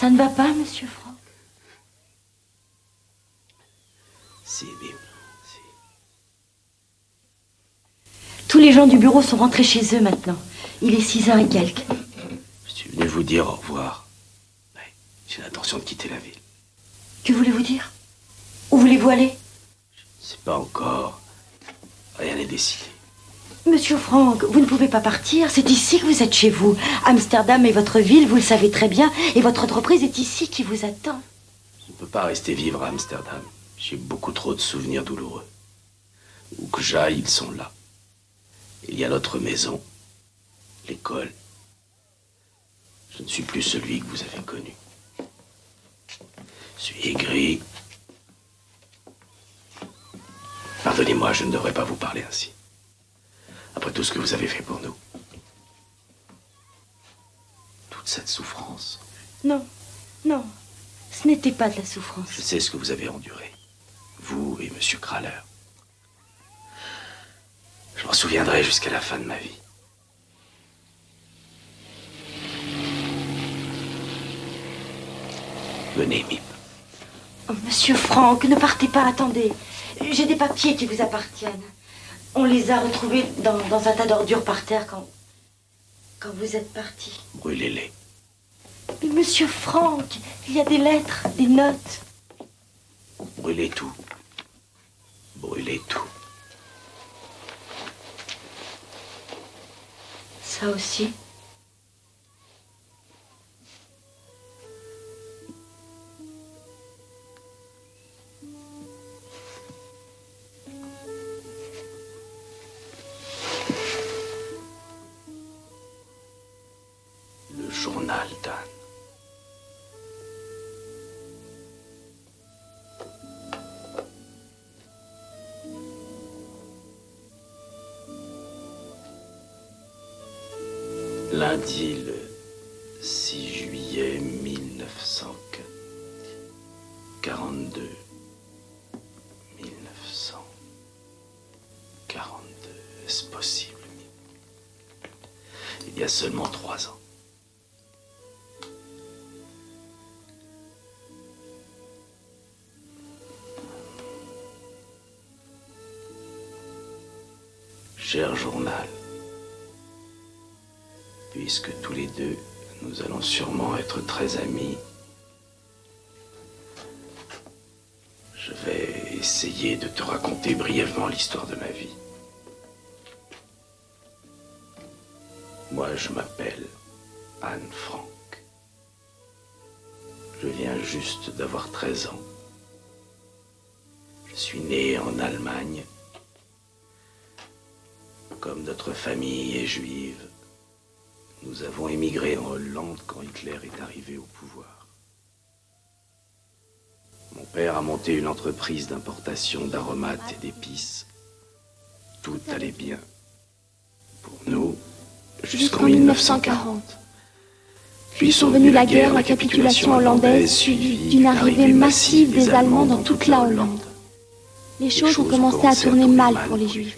Ça ne va pas, monsieur Franck? Si, Bim, si. Tous les gens du bureau sont rentrés chez eux maintenant. Il est 6h et quelques. Je suis venu vous dire au revoir. Mais j'ai l'intention de quitter la ville. Que voulez-vous dire? Où voulez-vous aller? Je ne sais pas encore. Rien n'est décidé. Monsieur Franck, vous ne pouvez pas partir. C'est ici que vous êtes chez vous. Amsterdam est votre ville, vous le savez très bien. Et votre entreprise est ici qui vous attend. Je ne peux pas rester vivre à Amsterdam. J'ai beaucoup trop de souvenirs douloureux. Où que j'aille, ils sont là. Il y a notre maison, l'école. Je ne suis plus celui que vous avez connu. Je suis aigri. Pardonnez-moi, je ne devrais pas vous parler ainsi. Après tout ce que vous avez fait pour nous. Toute cette souffrance. Non, non, ce n'était pas de la souffrance. Je sais ce que vous avez enduré. Vous et Monsieur Kraler. Je m'en souviendrai jusqu'à la fin de ma vie. Venez, Mip. Oh, monsieur Franck, ne partez pas, attendez. J'ai des papiers qui vous appartiennent. On les a retrouvés dans un tas d'ordures par terre quand vous êtes parti. Brûlez-les. Mais monsieur Franck, il y a des lettres, des notes. Brûlez tout. Brûlez tout. Ça aussi. Le journal d'Anne. Lundi, le 6 juillet 1942. 1942. Est-ce possible? Il y a seulement 3 ans. Cher journal, puisque tous les deux, nous allons sûrement être très amis, je vais essayer de te raconter brièvement l'histoire de ma vie. Moi, je m'appelle Anne Frank. Je viens juste d'avoir 13 ans. Je suis né en Allemagne. Comme notre famille est juive, nous avons émigré en Hollande quand Hitler est arrivé au pouvoir. Mon père a monté une entreprise d'importation d'aromates et d'épices. Tout allait bien pour nous jusqu'en 1940. Puis sont venus la guerre, la capitulation hollandaise, suivie d'une arrivée massive des Allemands dans toute la Hollande. Les choses ont commencé à tourner mal pour les Juifs.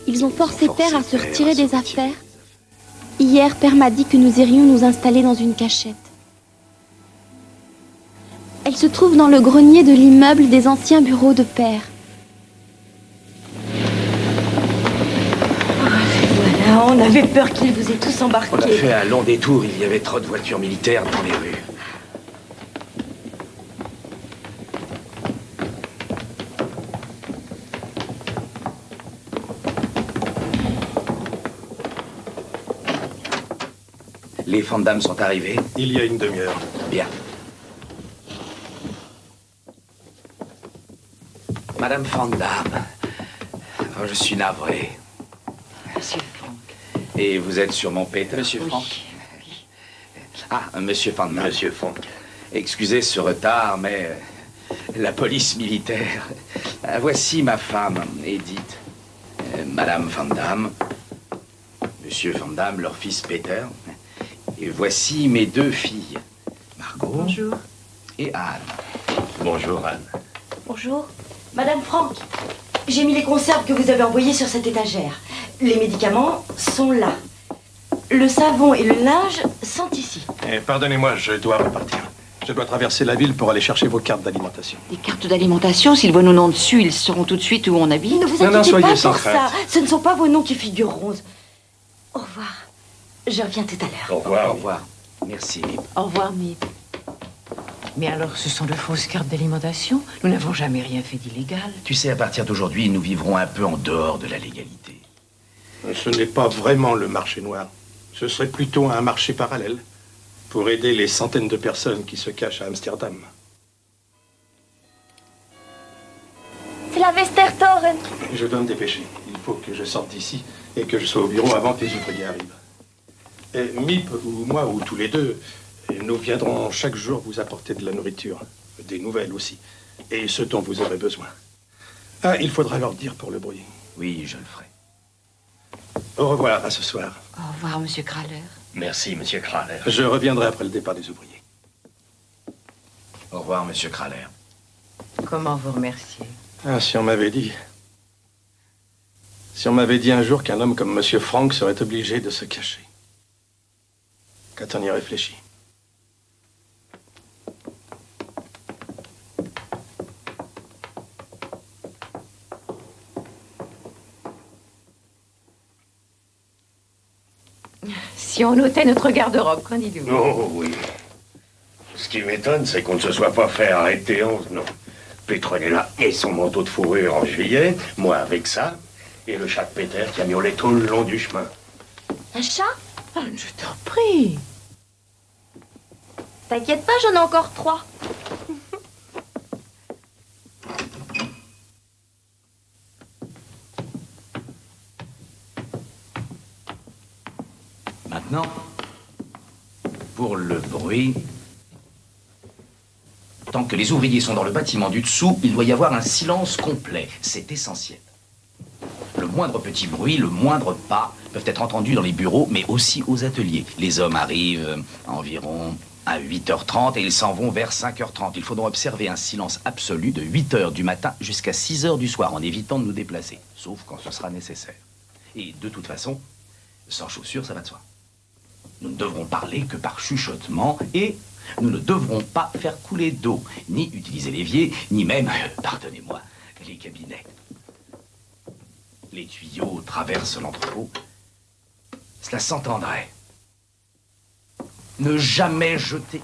Ils ont forcé Père à se retirer des affaires. Hier, Père m'a dit que nous irions nous installer dans une cachette. Elle se trouve dans le grenier de l'immeuble des anciens bureaux de Père. Voilà, on avait peur qu'ils vous aient tous embarqués. On a fait un long détour, il y avait trop de voitures militaires dans les rues. Les Van Damme sont arrivés? Il y a une demi-heure. Bien. Madame Van Damme, je suis navré. Monsieur Franck. Et vous êtes sûrement Peter? Monsieur Oui. Franck. Ah, Monsieur Van Damme. Monsieur Franck. Excusez ce retard, mais la police militaire. Voici ma femme, Edith. Madame Van Damme. Monsieur Van Damme, leur fils Peter. Et voici mes 2 filles, Margot. Bonjour. Et Anne. Bonjour, Anne. Bonjour. Madame Franck, j'ai mis les conserves que vous avez envoyées sur cette étagère. Les médicaments sont là. Le savon et le linge sont ici. Pardonnez-moi, je dois repartir. Je dois traverser la ville pour aller chercher vos cartes d'alimentation. Des cartes d'alimentation, s'ils voient nos noms dessus, ils sauront tout de suite où on habite. Ne vous Non, inquiétez soyez pas sans pour ça. crainte. Ce ne sont pas vos noms qui figureront. Au revoir. Je reviens tout à l'heure. Au revoir. Au revoir. Merci, Mip. Au revoir, Mip. Mais alors, ce sont de fausses cartes d'alimentation? Nous n'avons jamais rien fait d'illégal. Tu sais, à partir d'aujourd'hui, nous vivrons un peu en dehors de la légalité. Ce n'est pas vraiment le marché noir. Ce serait plutôt un marché parallèle pour aider les centaines de personnes qui se cachent à Amsterdam. C'est la Westertoren. Je dois me dépêcher. Il faut que je sorte d'ici et que je sois au bureau avant que les ouvriers arrivent. Et Mip, ou moi, ou tous les deux, nous viendrons chaque jour vous apporter de la nourriture, des nouvelles aussi, et ce dont vous aurez besoin. Ah, il faudra leur dire pour le bruit. Oui, je le ferai. Au revoir, à ce soir. Au revoir, monsieur Kraler. Merci, monsieur Kraler. Je reviendrai après le départ des ouvriers. Au revoir, monsieur Kraler. Comment vous remercier? Ah, si on m'avait dit... Si on m'avait dit un jour qu'un homme comme monsieur Frank serait obligé de se cacher. Quand on y réfléchit. Si on ôtait notre garde-robe, qu'en dites-vous? Oh oui. Ce qui m'étonne, c'est qu'on ne se soit pas fait arrêter en... Non. Petronella et son manteau de fourrure en juillet, moi avec ça, et le chat de Peter qui a miaulé tout le long du chemin. Un chat? Anne, je t'en prie. T'inquiète pas, j'en ai encore 3. Maintenant, pour le bruit, tant que les ouvriers sont dans le bâtiment du dessous, il doit y avoir un silence complet. C'est essentiel. Le moindre petit bruit, le moindre pas peuvent être entendus dans les bureaux, mais aussi aux ateliers. Les hommes arrivent environ à 8h30 et ils s'en vont vers 5h30. Il faudra observer un silence absolu de 8h du matin jusqu'à 6h du soir, en évitant de nous déplacer, sauf quand ce sera nécessaire. Et de toute façon, sans chaussures, ça va de soi. Nous ne devrons parler que par chuchotement et nous ne devrons pas faire couler d'eau, ni utiliser l'évier, ni même, pardonnez-moi, les cabinets. Les tuyaux traversent l'entrepôt. Cela s'entendrait. Ne jamais jeter.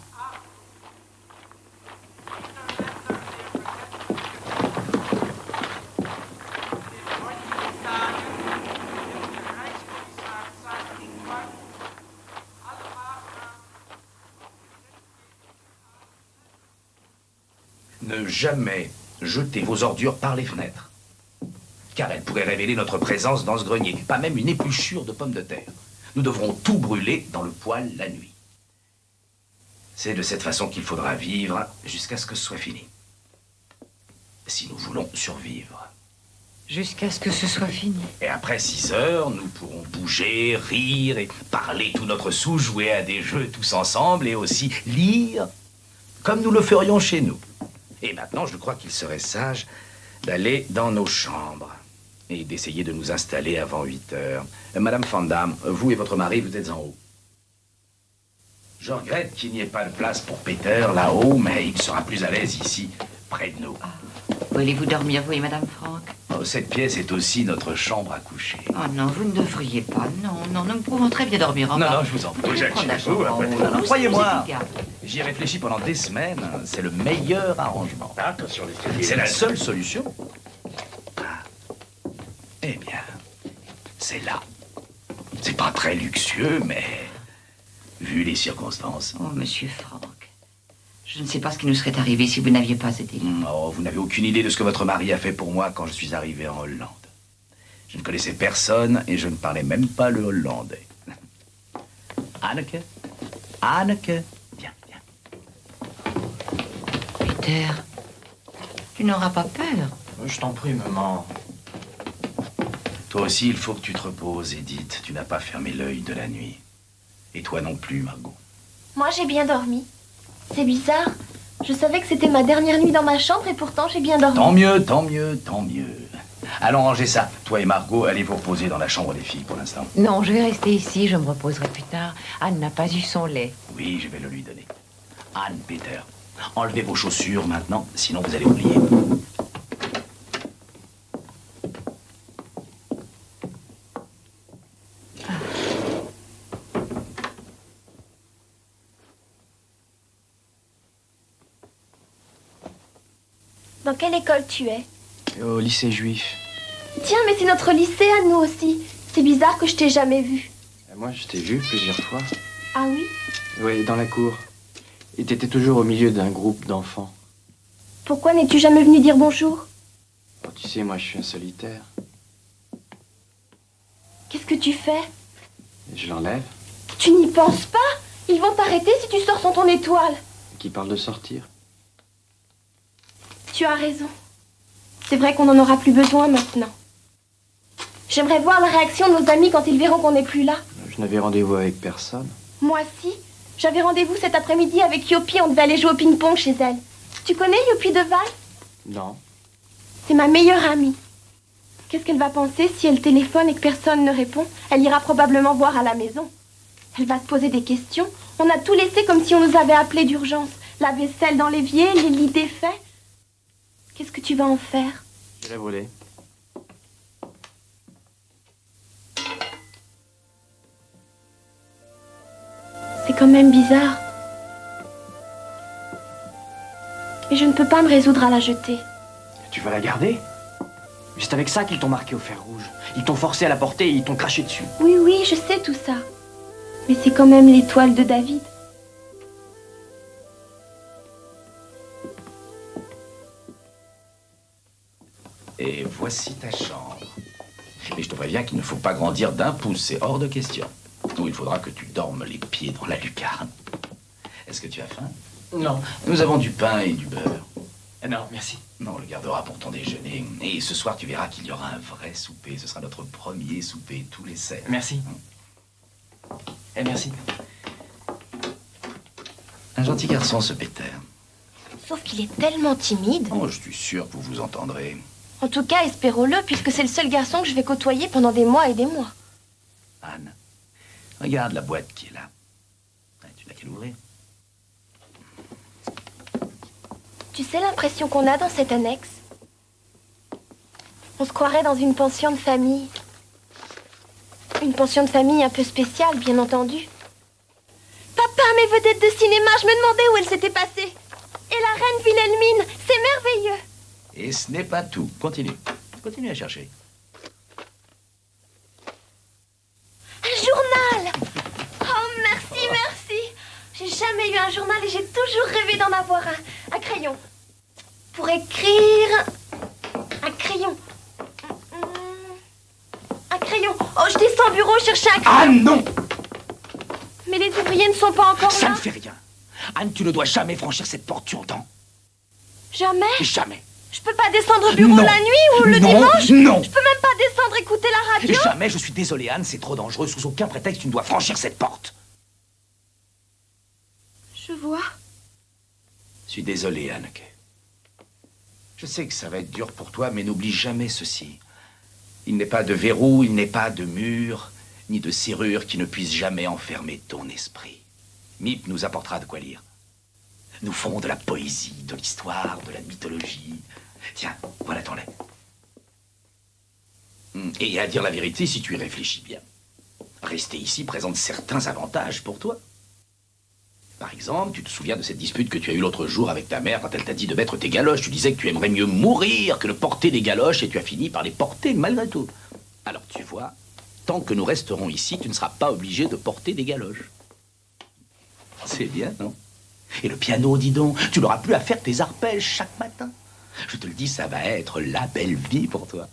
Ne jamais jeter vos ordures par les fenêtres, car elles pourraient révéler notre présence dans ce grenier, pas même une épluchure de pommes de terre. Nous devrons tout brûler dans le poêle la nuit. C'est de cette façon qu'il faudra vivre jusqu'à ce que ce soit fini. Si nous voulons survivre. Jusqu'à ce que ce soit fini. Et après 6 heures, nous pourrons bouger, rire et parler tout notre sou, jouer à des jeux tous ensemble et aussi lire comme nous le ferions chez nous. Et maintenant, je crois qu'il serait sage d'aller dans nos chambres et d'essayer de nous installer avant 8 heures. Madame Van Damme, vous et votre mari, vous êtes en haut. Je regrette qu'il n'y ait pas de place pour Peter là-haut, mais il sera plus à l'aise ici, près de nous. Voulez-vous dormir, vous et Madame Frank? Oh, cette pièce est aussi notre chambre à coucher. Oh non, vous ne devriez pas. Non, nous pouvons très bien dormir en bas. Non, je vous en prie. Prendre la chambre en haut. Non, croyez-moi. Vous êtes J'y ai réfléchi pendant des semaines. C'est le meilleur arrangement. Attention, les C'est la seule solution. Ah. Eh bien, c'est là. C'est pas très luxueux, mais vu les circonstances. Oh, monsieur Frank. Je ne sais pas ce qui nous serait arrivé si vous n'aviez pas été là. Oh, vous n'avez aucune idée de ce que votre mari a fait pour moi quand je suis arrivé en Hollande. Je ne connaissais personne et je ne parlais même pas le hollandais. Anneke, Anneke, viens. Peter, tu n'auras pas peur? Je t'en prie, maman. Toi aussi, il faut que tu te reposes, Edith. Tu n'as pas fermé l'œil de la nuit. Et toi non plus, Margot. Moi, j'ai bien dormi. C'est bizarre. Je savais que c'était ma dernière nuit dans ma chambre et pourtant j'ai bien dormi. Tant mieux, tant mieux, tant mieux. Allons ranger ça. Toi et Margot, allez vous reposer dans la chambre des filles pour l'instant. Non, je vais rester ici, je me reposerai plus tard. Anne n'a pas eu son lait. Oui, je vais le lui donner. Anne, Peter, enlevez vos chaussures maintenant, sinon vous allez oublier. Dans quelle école tu es? Au lycée juif. Tiens, mais c'est notre lycée à nous aussi. C'est bizarre que je t'ai jamais vu. Moi, je t'ai vu plusieurs fois. Ah oui? Oui, dans la cour. Et t'étais toujours au milieu d'un groupe d'enfants. Pourquoi n'es-tu jamais venu dire bonjour? Oh, tu sais, moi, je suis un solitaire. Qu'est-ce que tu fais? Je l'enlève. Tu n'y penses pas? Ils vont t'arrêter si tu sors sans ton étoile. Qui parle de sortir. Tu as raison. C'est vrai qu'on n'en aura plus besoin maintenant. J'aimerais voir la réaction de nos amis quand ils verront qu'on n'est plus là. Je n'avais rendez-vous avec personne. Moi si. J'avais rendez-vous cet après-midi avec Yopi. On devait aller jouer au ping-pong chez elle. Tu connais Yopi de Val? Non. C'est ma meilleure amie. Qu'est-ce qu'elle va penser si elle téléphone et que personne ne répond? Elle ira probablement voir à la maison. Elle va se poser des questions. On a tout laissé comme si on nous avait appelé d'urgence. La vaisselle dans l'évier, les lits défaits. Qu'est-ce que tu vas en faire? Je l'ai brûlé. C'est quand même bizarre. Mais je ne peux pas me résoudre à la jeter. Tu vas la garder? Mais c'est avec ça qu'ils t'ont marqué au fer rouge. Ils t'ont forcé à la porter et ils t'ont craché dessus. Oui, oui, je sais tout ça. Mais c'est quand même l'étoile de David. Et voici ta chambre. Mais je te préviens qu'il ne faut pas grandir d'un pouce, c'est hors de question. Ou il faudra que tu dormes les pieds dans la lucarne. Est-ce que tu as faim? Non. Nous avons du pain et du beurre. Non, merci. Non, on le gardera pour ton déjeuner. Et ce soir, tu verras qu'il y aura un vrai souper. Ce sera notre premier souper tous les 7. Merci. Et merci. Un gentil garçon, ce Peter. Sauf qu'il est tellement timide. Oh, je suis sûr que vous vous entendrez. En tout cas, espérons-le, puisque c'est le seul garçon que je vais côtoyer pendant des mois et des mois. Anne, regarde la boîte qui est là. Tu n'as qu'à l'ouvrir. Tu sais l'impression qu'on a dans cette annexe? On se croirait dans une pension de famille. Une pension de famille un peu spéciale, bien entendu. Papa, mes vedettes de cinéma, je me demandais où elles s'étaient passées. Et la reine Wilhelmine, c'est merveilleux. Et ce n'est pas tout. Continue. Continue à chercher. Un journal! Oh, merci, merci. J'ai jamais eu un journal et j'ai toujours rêvé d'en avoir un. Un crayon. Pour écrire... Un crayon. Un crayon. Oh, je descends au bureau chercher un crayon. Anne, non! Mais les ouvriers ne sont pas encore Ça là. ne fait rien. Anne, tu ne dois jamais franchir cette porte, tu entends? Jamais? Jamais. Je peux pas descendre au bureau Non. la nuit ou le Non, dimanche? non. Je peux même pas descendre écouter la radio? Jamais, je suis désolé, Anne, c'est trop dangereux. Sous aucun prétexte, tu ne dois franchir cette porte. Je vois. Je suis désolé, Anneke. Je sais que ça va être dur pour toi, mais n'oublie jamais ceci. Il n'est pas de verrou, il n'est pas de mur, ni de serrure qui ne puisse jamais enfermer ton esprit. Mip nous apportera de quoi lire. Nous ferons de la poésie, de l'histoire, de la mythologie. Tiens, voilà ton lait. Et à dire la vérité, si tu y réfléchis bien, rester ici présente certains avantages pour toi. Par exemple, tu te souviens de cette dispute que tu as eue l'autre jour avec ta mère quand elle t'a dit de mettre tes galoches. Tu disais que tu aimerais mieux mourir que de porter des galoches et tu as fini par les porter malgré tout. Alors tu vois, tant que nous resterons ici, tu ne seras pas obligé de porter des galoches. C'est bien, non? Et le piano, dis donc, tu n'auras plus à faire tes arpèges chaque matin. Je te le dis, ça va être la belle vie pour toi.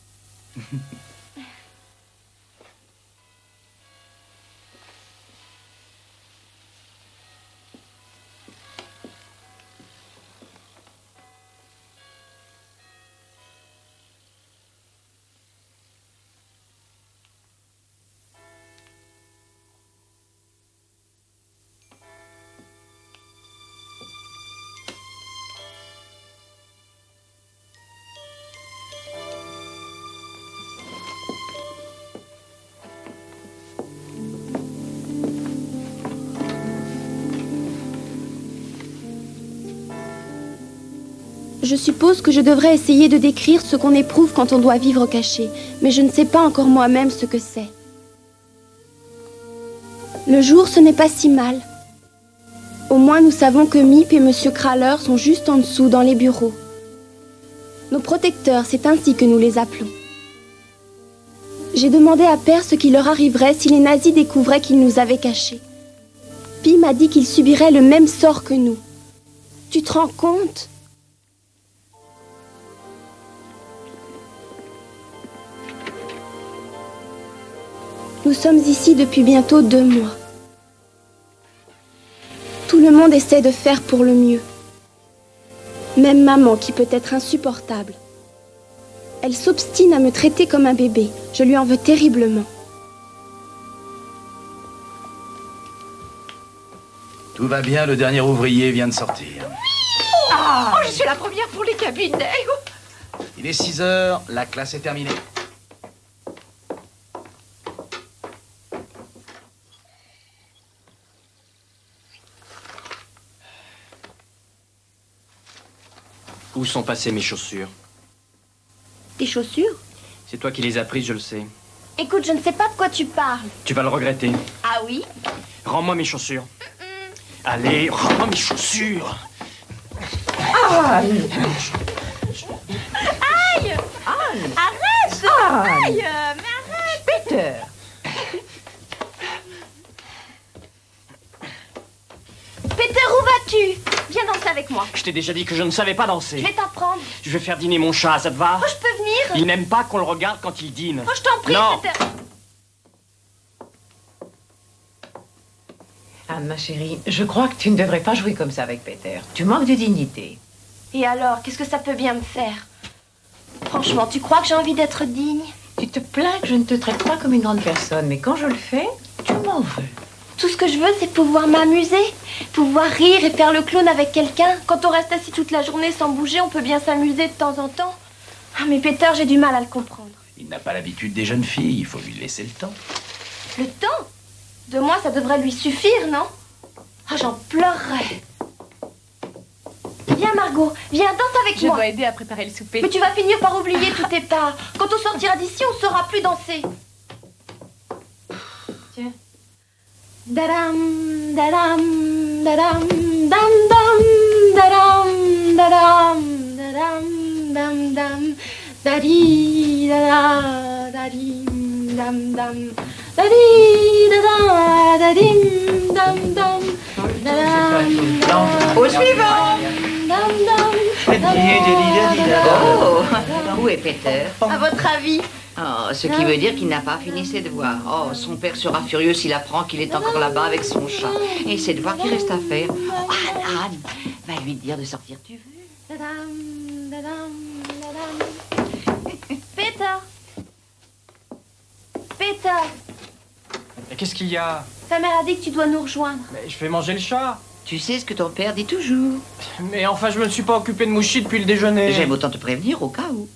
Je suppose que je devrais essayer de décrire ce qu'on éprouve quand on doit vivre caché, mais je ne sais pas encore moi-même ce que c'est. Le jour, ce n'est pas si mal. Au moins, nous savons que Miep et Monsieur Kraler sont juste en dessous, dans les bureaux. Nos protecteurs, c'est ainsi que nous les appelons. J'ai demandé à Père ce qui leur arriverait si les nazis découvraient qu'ils nous avaient cachés. Pi m'a dit qu'ils subiraient le même sort que nous. Tu te rends compte ? Nous sommes ici depuis bientôt 2 mois. Tout le monde essaie de faire pour le mieux. Même maman, qui peut être insupportable. Elle s'obstine à me traiter comme un bébé. Je lui en veux terriblement. Tout va bien, le dernier ouvrier vient de sortir. Oh, je suis la première pour les cabinets. Il est 6 heures, la classe est terminée. Où sont passées mes chaussures? Tes chaussures ? C'est toi qui les as prises, je le sais. Écoute, je ne sais pas de quoi tu parles. Tu vas le regretter. Ah oui ? Rends-moi mes chaussures. Allez, rends-moi mes chaussures. Aïe ! Arrête ! Aïe ! Mais arrête ! Peter. Peter, où vas-tu ? Viens danser avec moi. Je t'ai déjà dit que je ne savais pas danser. Je vais t'apprendre. Je vais faire dîner mon chat, ça te va? Oh, je peux venir ? Il n'aime pas qu'on le regarde quand il dîne. Oh, je t'en prie, Non. Peter. Anne, ma chérie, je crois que tu ne devrais pas jouer comme ça avec Peter. Tu manques de dignité. Et alors, qu'est-ce que ça peut bien me faire ? Franchement, tu crois que j'ai envie d'être digne ? Tu te plains que je ne te traite pas comme une grande personne, mais quand je le fais, tu m'en veux. Tout ce que je veux, c'est pouvoir m'amuser, pouvoir rire et faire le clown avec quelqu'un. Quand on reste assis toute la journée sans bouger, on peut bien s'amuser de temps en temps. Ah, mais Peter, j'ai du mal à le comprendre. Il n'a pas l'habitude des jeunes filles, il faut lui laisser le temps. Le temps ? 2 mois, ça devrait lui suffire, non ? Ah, j'en pleurerais. Viens, Margot, viens, danse avec Je moi. dois aider à préparer le souper. Mais tu vas finir par oublier tous tes pas. Quand on sortira d'ici, on ne saura plus danser. Tiens. Dadam, dadam, dadam, dam, dam, dadam, dadam, dadam, dam, dam, dadi, dada, dadi, dam, dam, dadi, dada, dadim, dam, dam, dadam, Au suivant. dam, dam, Oh, où est Peter? À votre avis? Oh, ce qui veut dire qu'il n'a pas fini ses devoirs. Oh, son père sera furieux s'il apprend qu'il est encore là-bas avec son chat. Et ses devoirs qu'il reste à faire. Oh, Anne, va lui dire de sortir, tu veux? Dadam, dadam, dadam. Peter! Peter! Mais qu'est-ce qu'il y a? Ta mère a dit que tu dois nous rejoindre. Mais je fais manger le chat. Tu sais ce que ton père dit toujours. Mais enfin, je me suis pas occupé de Mouchi depuis le déjeuner. J'aime autant te prévenir au cas où.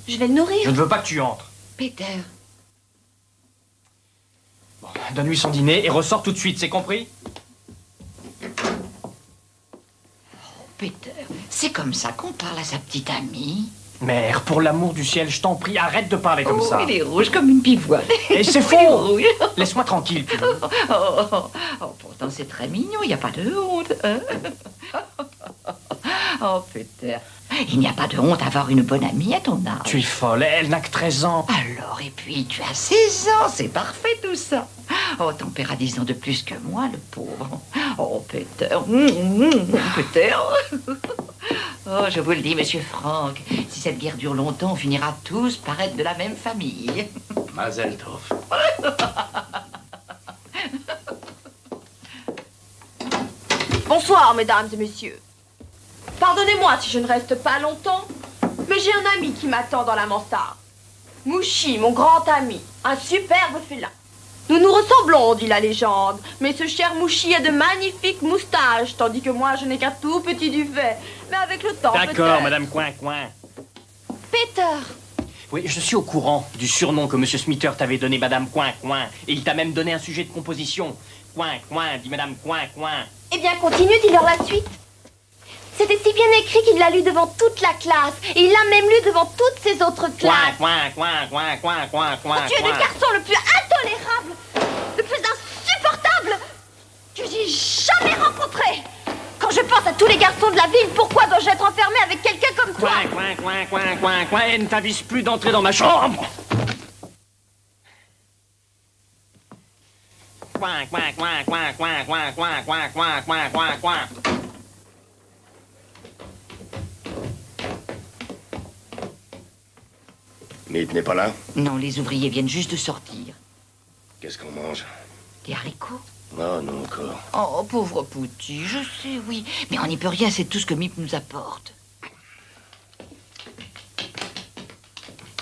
Je vais le nourrir. Je ne veux pas que tu entres. Peter. Bon, donne-lui son dîner et ressors tout de suite, c'est compris? Peter, c'est comme ça qu'on parle à sa petite amie. Mère, pour l'amour du ciel, je t'en prie, arrête de parler comme ça. Il est rouge comme une pivoine. Et c'est Il est faux. rouge. Laisse-moi tranquille, tu veux. Pourtant c'est très mignon, il n'y a pas de honte. Hein. Oh, Peter, il n'y a pas de honte à avoir une bonne amie à ton âge. Tu es folle, elle n'a que 13 ans. Alors, et puis, tu as 16 ans, c'est parfait tout ça. Oh, ton père a 10 ans de plus que moi, le pauvre. Oh, Peter, Peter. Oh, je vous le dis, monsieur Franck, si cette guerre dure longtemps, on finira tous par être de la même famille. Mazel tov. Bonsoir, mesdames et messieurs. Pardonnez-moi si je ne reste pas longtemps, mais j'ai un ami qui m'attend dans la mansarde. Mouchi, mon grand ami, un superbe félin. Nous nous ressemblons, dit la légende, mais ce cher Mouchi a de magnifiques moustaches, tandis que moi je n'ai qu'un tout petit duvet. Mais avec le temps, D'accord, peut-être. Madame Coin-Coin. Peter, Oui, je suis au courant du surnom que Monsieur Smither t'avait donné, Madame Coin-Coin. Et il t'a même donné un sujet de composition. Coin-Coin, dit Madame Coin-Coin. eh bien continue, dis-leur la suite. C'était si bien écrit qu'il l'a lu devant toute la classe. Et il l'a même lu devant toutes ses autres classes. Tu es le garçon le plus intolérable, le plus insupportable que j'ai jamais rencontré. Quand je pense à tous les garçons de la ville, pourquoi dois-je être enfermée avec quelqu'un comme toi? Et ne t'avise plus d'entrer dans ma chambre. Mip n'est pas là? Non, les ouvriers viennent juste de sortir. Qu'est-ce qu'on mange? Des haricots? Oh, non, encore. Oh, pauvre petit, je sais, oui. Mais on n'y peut rien, c'est tout ce que Mip nous apporte.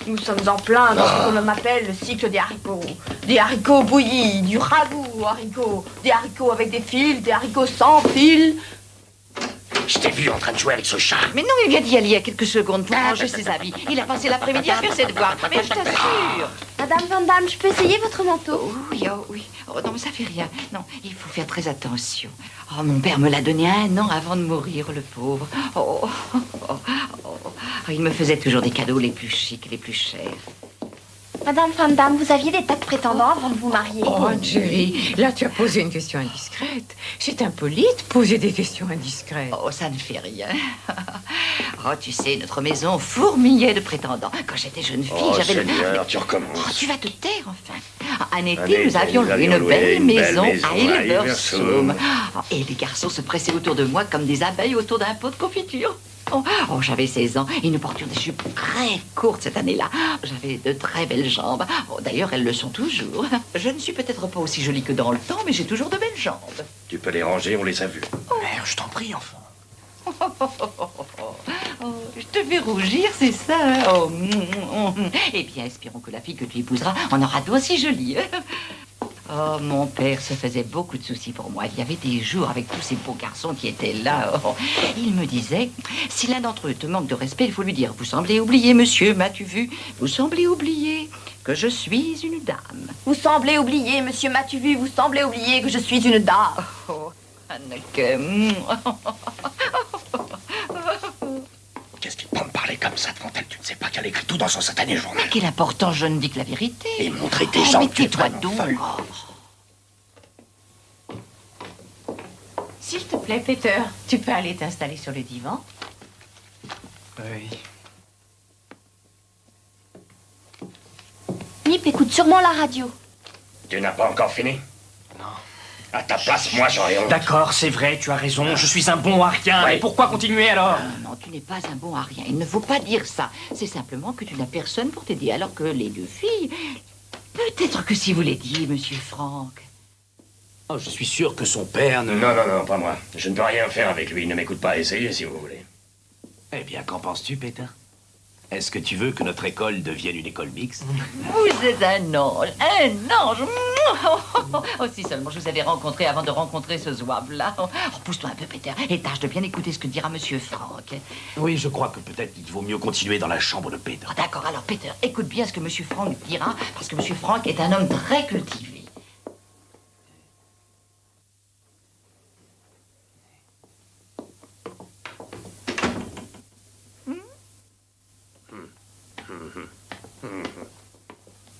Nous sommes en plein dans ce qu'on m'appelle le cycle des haricots. Des haricots bouillis, du ragoût aux haricots, des haricots avec des fils, des haricots sans fils. Je t'ai vu en train de jouer avec ce chat. Mais non, il vient d'y aller il y a quelques secondes pour ranger ses habits. Il a passé l'après-midi à faire ses devoirs. Mais je t'assure. Madame Van Damme, je peux essayer votre manteau? Oh, oui, oh, oui. Oh, non, mais ça fait rien. Non, il faut faire très attention. Oh, mon père me l'a donné 1 an avant de mourir, le pauvre. Oh, oh, oh, oh. Il me faisait toujours des cadeaux les plus chics, les plus chers. Madame Van Damme, vous aviez des tas de prétendants avant de vous marier. Oh, Jerry, là tu as posé une question indiscrète. C'est impoli de poser des questions indiscrètes. Oh, ça ne fait rien. Oh, tu sais, notre maison fourmillait de prétendants. Quand j'étais jeune fille, Oh, j'avais... Seigneur, tu recommences. Oh, tu vas te taire, enfin. Un été, nous avions loué une belle maison à Hilversum. Oh, et les garçons se pressaient autour de moi comme des abeilles autour d'un pot de confiture. Oh, j'avais 16 ans et nous portions des jupes très courtes cette année-là. J'avais de très belles jambes. Oh, d'ailleurs, elles le sont toujours. Je ne suis peut-être pas aussi jolie que dans le temps, mais j'ai toujours de belles jambes. Tu peux les ranger, on les a vus. Mère, je t'en prie, enfant. Oh, je te fais rougir, c'est ça, hein? Oh, eh bien, espérons que la fille que tu épouseras en aura d'aussi jolie. Oh, mon père se faisait beaucoup de soucis pour moi. Il y avait des jours avec tous ces beaux garçons qui étaient là. Oh. Il me disait, si l'un d'entre eux te manque de respect, il faut lui dire, vous semblez oublier, monsieur, m'as-tu vu? Vous semblez oublier que je suis une dame. Vous semblez oublier, monsieur, m'as-tu vu? Vous semblez oublier que je suis une dame. Oh, Anneke. Qu'est-ce qu'il peut me parler comme ça devant elle? Tu ne sais pas qu'elle écrit tout dans son satané journal. Mais quel important, je ne dis que la vérité. Et montrer tes Oh, jambes, mais tu es tais-toi vraiment donc. folle. S'il te plaît, Peter, tu peux aller t'installer sur le divan? Oui. Nip écoute sûrement la radio. Tu n'as pas encore fini? Non. À ta place, moi, j'aurais honte. D'accord, c'est vrai, tu as raison. Je suis un bon à rien. Ouais. Mais pourquoi continuer alors? Non, tu n'es pas un bon à rien. Il ne faut pas dire ça. C'est simplement que tu n'as personne pour t'aider, alors que les 2 filles... Peut-être que si vous l'aidiez, monsieur Franck. Oh, je suis sûr que son père ne... Non, non, non, pas moi. Je ne peux rien faire avec lui. Il ne m'écoute pas. Essayez si vous voulez. Eh bien, qu'en penses-tu, Pétain? Est-ce que tu veux que notre école devienne une école mixte? Vous êtes un ange, un ange. Oh, si seulement je vous avais rencontré avant de rencontrer ce zouave-là. Oh, pousse-toi un peu, Peter, et tâche de bien écouter ce que dira monsieur Franck. Oui, je crois que peut-être qu'il vaut mieux continuer dans la chambre de Pétain. Oh, d'accord, alors Peter, écoute bien ce que monsieur Franck dira, parce que monsieur Franck est un homme très cultivé.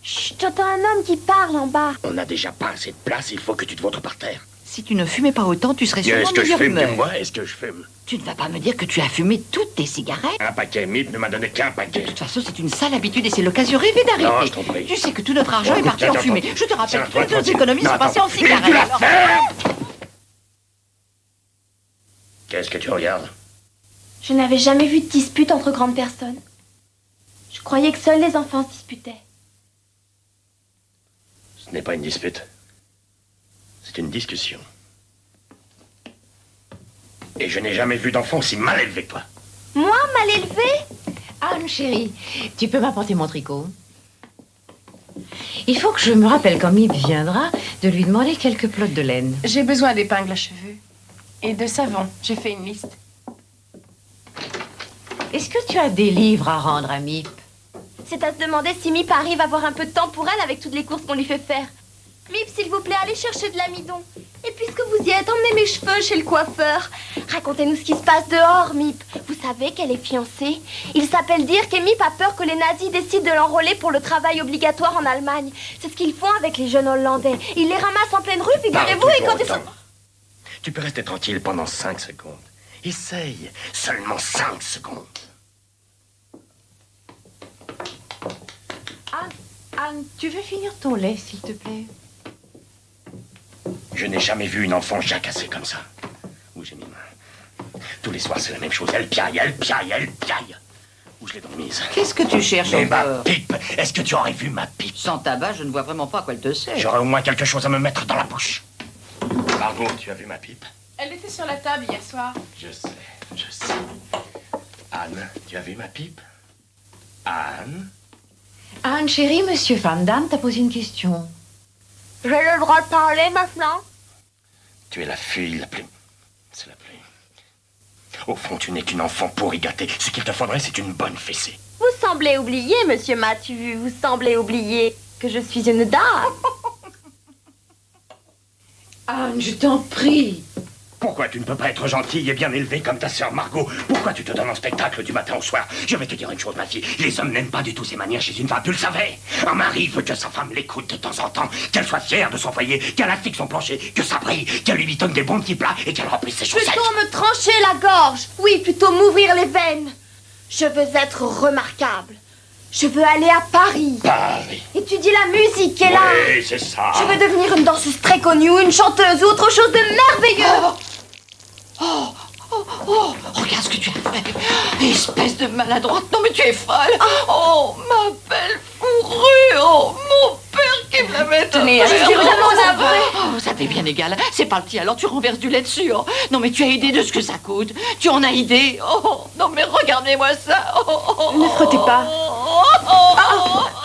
Chut, j'entends un homme qui parle en bas. On n'a déjà pas assez de place. Il faut que tu te vautres par terre. Si tu ne fumais pas autant, tu serais sûrement Est-ce que je meilleure fume? humeur. Dis-moi, est-ce que je fume? Tu ne vas pas me dire que tu as fumé toutes tes cigarettes? Un paquet. Mip ne m'a donné qu'un De paquet. toute façon, c'est une sale habitude et c'est l'occasion rêvée d'arrêter. Non, je t'en prie. Tu sais que tout notre argent est parti en Attends, fumée. attends. Je te rappelle Tiens, que toi, toutes nos tranquille. économies Non, sont passées en attends. cigarettes. Tu la alors- fermes! Qu'est-ce que tu regardes? Je n'avais jamais vu de dispute entre grandes personnes. Je croyais que seuls les enfants se disputaient. Ce n'est pas une dispute. C'est une discussion. Et je n'ai jamais vu d'enfant aussi mal élevé que toi. Moi, mal élevée? Anne, chérie, tu peux m'apporter mon tricot? Il faut que je me rappelle quand Mip viendra de lui demander quelques pelotes de laine. J'ai besoin d'épingles à cheveux et de savon. J'ai fait une liste. Est-ce que tu as des livres à rendre à Mip? C'est à se demander si Mip arrive à avoir un peu de temps pour elle avec toutes les courses qu'on lui fait faire. Mip, s'il vous plaît, allez chercher de l'amidon. Et puisque vous y êtes, emmenez mes cheveux chez le coiffeur. Racontez-nous ce qui se passe dehors, Mip. Vous savez qu'elle est fiancée. Il s'appelle Dirk et Mip a peur que les nazis décident de l'enrôler pour le travail obligatoire en Allemagne. C'est ce qu'ils font avec les jeunes Hollandais. Ils les ramassent en pleine rue, figurez-vous, et quand ils sont... Tu peux rester tranquille pendant 5 secondes. Essaye. Seulement 5 secondes. Anne, tu veux finir ton lait, s'il te plaît? Je n'ai jamais vu une enfant jacassée comme ça. Où j'ai mis main. Tous les soirs, c'est la même chose. Elle piaille, elle piaille, elle piaille. Où je l'ai donc mise? Qu'est-ce que tu cherches Mais ma encore? pipe! Est-ce que tu aurais vu ma pipe? Sans tabac, je ne vois vraiment pas à quoi elle te sert. J'aurais au moins quelque chose à me mettre dans la bouche. Margot, tu as vu ma pipe? Elle était sur la table hier soir. Je sais. Anne, tu as vu ma pipe? Anne? Anne, chérie, monsieur Van Damme t'a posé une question. J'ai le droit de parler maintenant? Tu es la fille la plus... C'est la plus... Au fond, tu n'es qu'une enfant pourri gâtée. Ce qu'il te faudrait, c'est une bonne fessée. Vous semblez oublier, monsieur Mathieu. Vous semblez oublier que je suis une dame. Anne, je t'en prie. Pourquoi tu ne peux pas être gentille et bien élevée comme ta sœur Margot? Pourquoi tu te donnes en spectacle du matin au soir? Je vais te dire une chose, ma fille. Les hommes n'aiment pas du tout ces manières chez une femme, tu le savais. Un mari veut que sa femme l'écoute de temps en temps, qu'elle soit fière de son foyer, qu'elle afflique son plancher, que ça brille, qu'elle lui donne des bons petits plats et qu'elle remplisse ses chaussettes. Plutôt me trancher la gorge. Oui, plutôt m'ouvrir les veines. Je veux être remarquable. Je veux aller à Paris. Paris. Étudier la musique et l'art. Oui, c'est ça. Je veux devenir une danseuse très connue ou une chanteuse ou autre chose de merveilleux. Regarde ce que tu as fait. Espèce de maladroite. Non, mais tu es folle. Oh, ma belle fourrure. Oh, mon père qui me la met. Tenez, je suis vraiment navrée. Oh, ça t'est bien égal. C'est parti, alors tu renverses du lait dessus. Oh. Non, mais tu as idée de ce que ça coûte. Tu en as idée. Oh, non, mais regardez-moi ça. Ne frottez pas.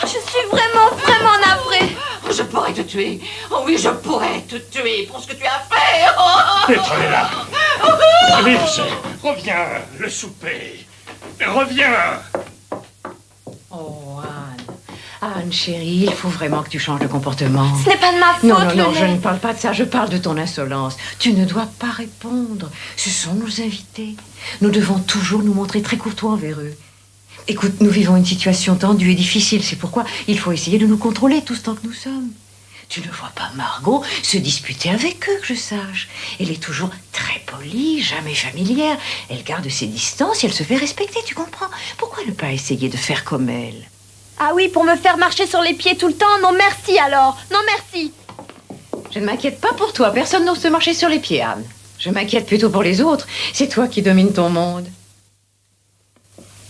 Je suis vraiment navrée. Je pourrais te tuer. Oh oui, je pourrais te tuer pour ce que tu as fait. Oh. Petronella. Vite, reviens, le souper. Reviens. Oh, Anne, chérie, il faut vraiment que tu changes de comportement. Ce n'est pas de ma faute, Non, le je lait. ne parle pas de ça, je parle de ton insolence. Tu ne dois pas répondre. Ce sont nos invités. Nous devons toujours nous montrer très courtois envers eux. Écoute, nous vivons une situation tendue et difficile. C'est pourquoi il faut essayer de nous contrôler tout ce temps que nous sommes. Tu ne vois pas Margot se disputer avec eux, que je sache. Elle est toujours très polie, jamais familière. Elle garde ses distances et elle se fait respecter, tu comprends? Pourquoi ne pas essayer de faire comme elle? Ah oui, pour me faire marcher sur les pieds tout le temps? Non merci alors. Non merci. Je ne m'inquiète pas pour toi. Personne n'ose te marcher sur les pieds, Anne. Je m'inquiète plutôt pour les autres. C'est toi qui domines ton monde.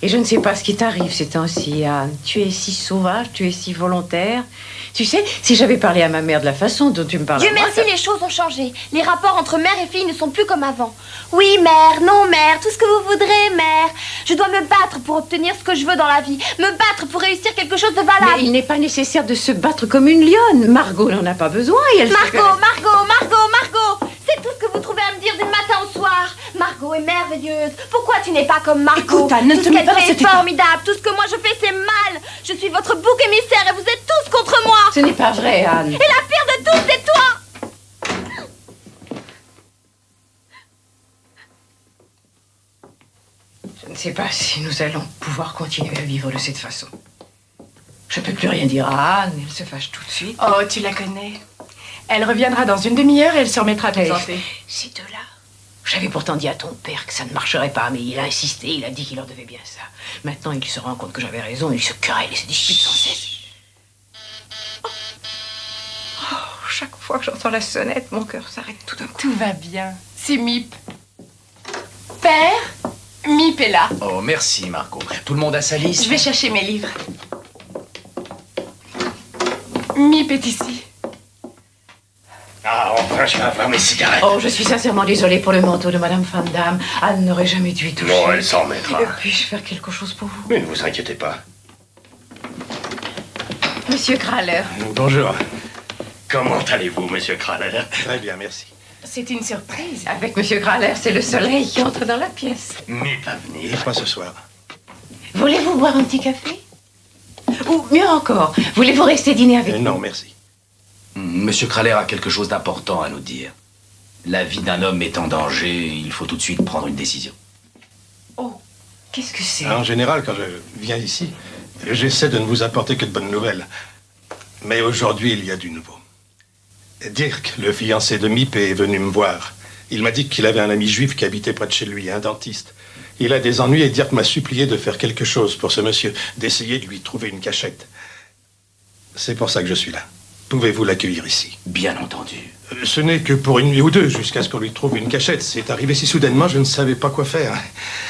Et je ne sais pas ce qui t'arrive ces temps-ci, Anne. Tu es si sauvage, tu es si volontaire. Tu sais, si j'avais parlé à ma mère de la façon dont tu me parles Dieu à moi, merci, les choses ont changé. Les rapports entre mère et fille ne sont plus comme avant. Oui, mère, non, mère, tout ce que vous voudrez, mère. Je dois me battre pour obtenir ce que je veux dans la vie. Me battre pour réussir quelque chose de valable. Mais il n'est pas nécessaire de se battre comme une lionne. Margot n'en a pas besoin et elle Margot. C'est tout ce que vous trouvez à me dire du matin au soir. Margot est merveilleuse. Pourquoi tu n'es pas comme Margot? Écoute, Anne, ne tout te ce mets qu'elle pas dans fait cet est état. formidable. Tout ce que moi je fais, c'est mal. Je suis votre bouc émissaire et vous êtes tous contre moi. Ce n'est pas vrai, Anne. Et la pire de tous, c'est toi. Je ne sais pas si nous allons pouvoir continuer à vivre de cette façon. Je ne peux plus rien dire à Anne, elle se fâche tout de suite. Oh, tu la connais. Elle reviendra dans une demi-heure et elle se remettra à plaisanter. Ces deux-là. J'avais pourtant dit à ton père que ça ne marcherait pas, mais il a insisté, il a dit qu'il leur devait bien ça. Maintenant, il se rend compte que j'avais raison, il se querelle et se dispute sans cesse. Oh, chaque fois que j'entends la sonnette, mon cœur s'arrête tout d'un coup. Tout va bien. C'est Mip. Père, Mip est là. Oh, merci, Margot. Tout le monde a sa liste? Je vais chercher mes livres. Mip est ici. Ah, enfin, je vais avoir mes cigarettes. Oh, je suis sincèrement désolée pour le manteau de Madame Van Damme. Anne n'aurait jamais dû y toucher. Non, elle s'en remettra. Puis-je faire quelque chose pour vous? Mais ne vous inquiétez pas. Monsieur Kraler. Bonjour. Comment allez-vous, monsieur Kraler? Très bien, merci. C'est une surprise. Avec Monsieur Kraler, c'est le soleil qui entre dans la pièce. Mais pas venir. Pas ce soir. Voulez-vous boire un petit café? Ou mieux encore, voulez-vous rester dîner avec nous? Non, merci. Monsieur Kraler a quelque chose d'important à nous dire. La vie d'un homme est en danger, il faut tout de suite prendre une décision. Oh, qu'est-ce que c'est? En général, quand je viens ici, j'essaie de ne vous apporter que de bonnes nouvelles. Mais aujourd'hui, il y a du nouveau. Dirk, le fiancé de Miep, est venu me voir. Il m'a dit qu'il avait un ami juif qui habitait près de chez lui, un dentiste. Il a des ennuis et Dirk m'a supplié de faire quelque chose pour ce monsieur, d'essayer de lui trouver une cachette. C'est pour ça que je suis là. Pouvez-vous l'accueillir ici? Bien entendu. Ce n'est que pour une nuit ou deux, jusqu'à ce qu'on lui trouve une cachette. C'est arrivé si soudainement, je ne savais pas quoi faire.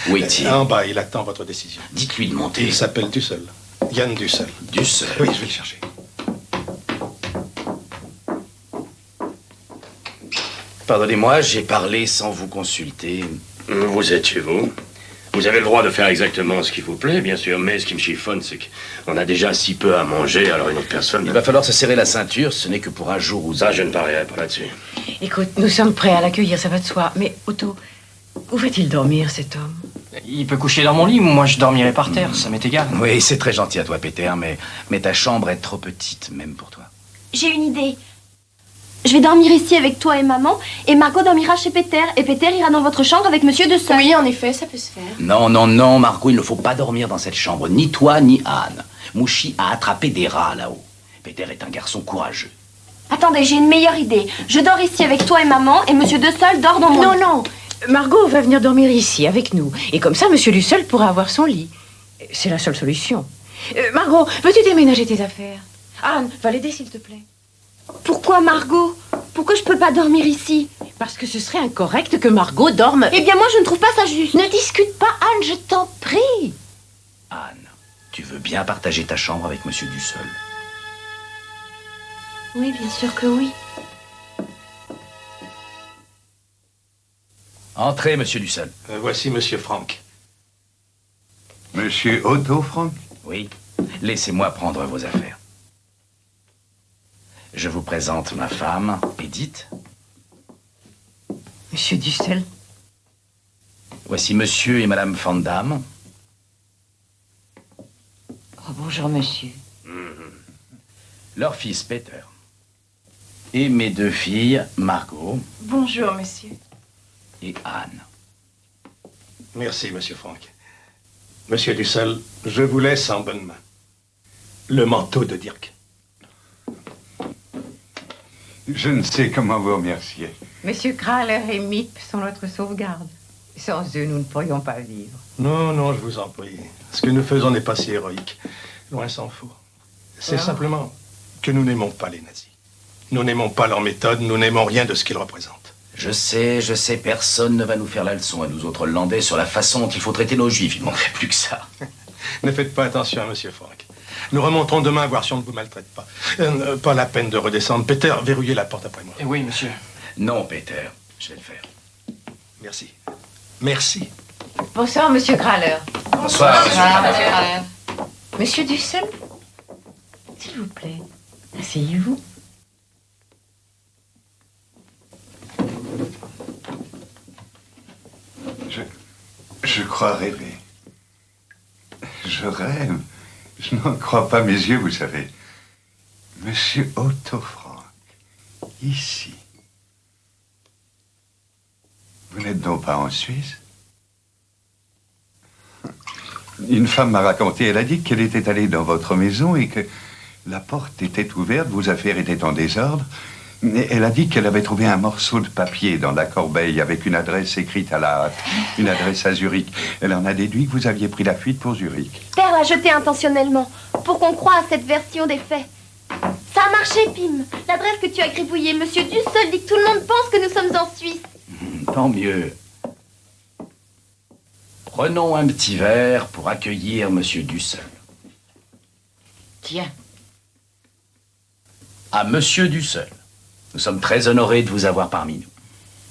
Où est-il? En bas, il attend votre décision. Dites-lui de monter. Il s'appelle Dussel. Yann Dussel. Dussel? Oui, je vais le chercher. Pardonnez-moi, j'ai parlé sans vous consulter. Vous êtes chez vous. Vous avez le droit de faire exactement ce qu'il vous plaît, bien sûr, mais ce qui me chiffonne, c'est qu'on a déjà si peu à manger, alors une autre personne... Il va falloir se serrer la ceinture, ce n'est que pour un jour ou deux. Ça, je ne parierai pas là-dessus. Écoute, nous sommes prêts à l'accueillir, ça va de soi. Mais Otto, où va-t-il dormir, cet homme? Il peut coucher dans mon lit, moi je dormirai par terre, ça m'est égal. Oui, c'est très gentil à toi, Peter, mais ta chambre est trop petite, même pour toi. J'ai une idée. Je vais dormir ici avec toi et maman, et Margot dormira chez Peter, et Peter ira dans votre chambre avec monsieur de Seul. Oui, en effet, ça peut se faire. Non, non, non, Margot, il ne faut pas dormir dans cette chambre, ni toi, ni Anne. Mouchi a attrapé des rats là-haut. Peter est un garçon courageux. Attendez, j'ai une meilleure idée. Je dors ici avec toi et maman, et monsieur de Seul dort dans mon lit. Non, non, Margot va venir dormir ici avec nous. Et comme ça, monsieur Dussel pourra avoir son lit. C'est la seule solution. Margot, veux-tu déménager tes affaires? Anne, va l'aider, s'il te plaît. Pourquoi Margot? Pourquoi je peux pas dormir ici? Parce que ce serait incorrect que Margot dorme... Eh bien, moi, je ne trouve pas ça juste. Ne discute pas, Anne, je t'en prie. Anne, tu veux bien partager ta chambre avec monsieur Dussel? Oui, bien sûr que oui. Entrez, monsieur Dussel. Voici monsieur Franck. Monsieur Otto Franck? Oui, laissez-moi prendre vos affaires. Je vous présente ma femme, Edith. Monsieur Dussel. Voici monsieur et madame Van Damme. Oh, bonjour, monsieur. Leur fils, Peter. Et mes deux filles, Margot Bonjour, monsieur. et Anne. Merci, monsieur Franck. Monsieur Dussel, je vous laisse en bonne main. Le manteau de Dirk. Je ne sais comment vous remercier. Monsieur Kraler et Miep sont notre sauvegarde. Sans eux, nous ne pourrions pas vivre. Non, non, je vous en prie. Ce que nous faisons n'est pas si héroïque. Loin s'en faut. C'est simplement que nous n'aimons pas les nazis. Nous n'aimons pas leur méthode, nous n'aimons rien de ce qu'ils représentent. Je sais, personne ne va nous faire la leçon à nous autres Hollandais sur la façon dont il faut traiter nos juifs. Il ne manquerait plus que ça. Ne faites pas attention à monsieur Franck. Nous remonterons demain voir si on ne vous maltraite pas. Pas la peine de redescendre. Peter, verrouillez la porte après moi. Oui, monsieur. Non, Peter, je vais le faire. Merci. Merci. Bonsoir, monsieur Kraler. Bonsoir, monsieur Kraler. Monsieur Dussel, s'il vous plaît, asseyez-vous. Je crois rêver. Je rêve. Je n'en crois pas mes yeux, vous savez. Monsieur Otto Franck, ici. Vous n'êtes donc pas en Suisse? Une femme m'a raconté, elle a dit qu'elle était allée dans votre maison et que la porte était ouverte, vos affaires étaient en désordre. Et elle a dit qu'elle avait trouvé un morceau de papier dans la corbeille avec une adresse écrite à la hâte, une adresse à Zurich. Elle en a déduit que vous aviez pris la fuite pour Zurich. Père l'a jeté intentionnellement, pour qu'on croie à cette version des faits. Ça a marché, Pim. L'adresse que tu as gribouillée, monsieur Dussel dit que tout le monde pense que nous sommes en Suisse. Tant mieux. Prenons un petit verre pour accueillir monsieur Dussel. Tiens. À monsieur Dussel. Nous sommes très honorés de vous avoir parmi nous.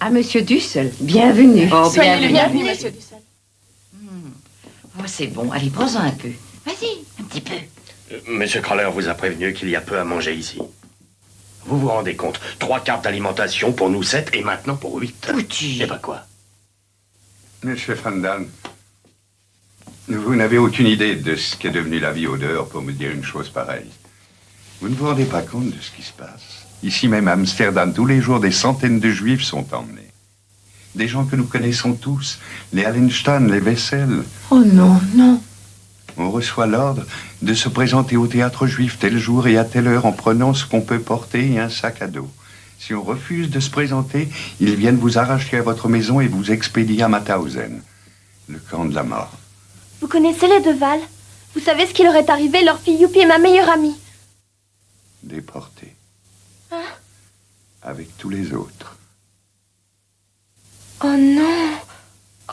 À monsieur Dussel, bienvenue. Oh, Soyez le bienvenue. bienvenu, monsieur Dussel. Oh, c'est bon. Allez, prends-en un peu. Vas-y, un petit peu. Monsieur Kraler vous a prévenu qu'il y a peu à manger ici. Vous vous rendez compte? 3 cartes d'alimentation pour nous 7 et maintenant pour 8. Outil. Eh ben quoi? Monsieur Van Damme, vous n'avez aucune idée de ce qu'est devenu la vie au dehors pour me dire une chose pareille. Vous ne vous rendez pas compte de ce qui se passe? Ici même à Amsterdam, tous les jours, des centaines de Juifs sont emmenés. Des gens que nous connaissons tous, les Allenstein, les Wessel. Oh non, non. On reçoit l'ordre de se présenter au théâtre juif tel jour et à telle heure en prenant ce qu'on peut porter et un sac à dos. Si on refuse de se présenter, ils viennent vous arracher à votre maison et vous expédier à Mauthausen, le camp de la mort. Vous connaissez les Deval? Vous savez ce qui leur est arrivé? Leur fille Youpi est ma meilleure amie. Déportés. Hein? Avec tous les autres. Oh non!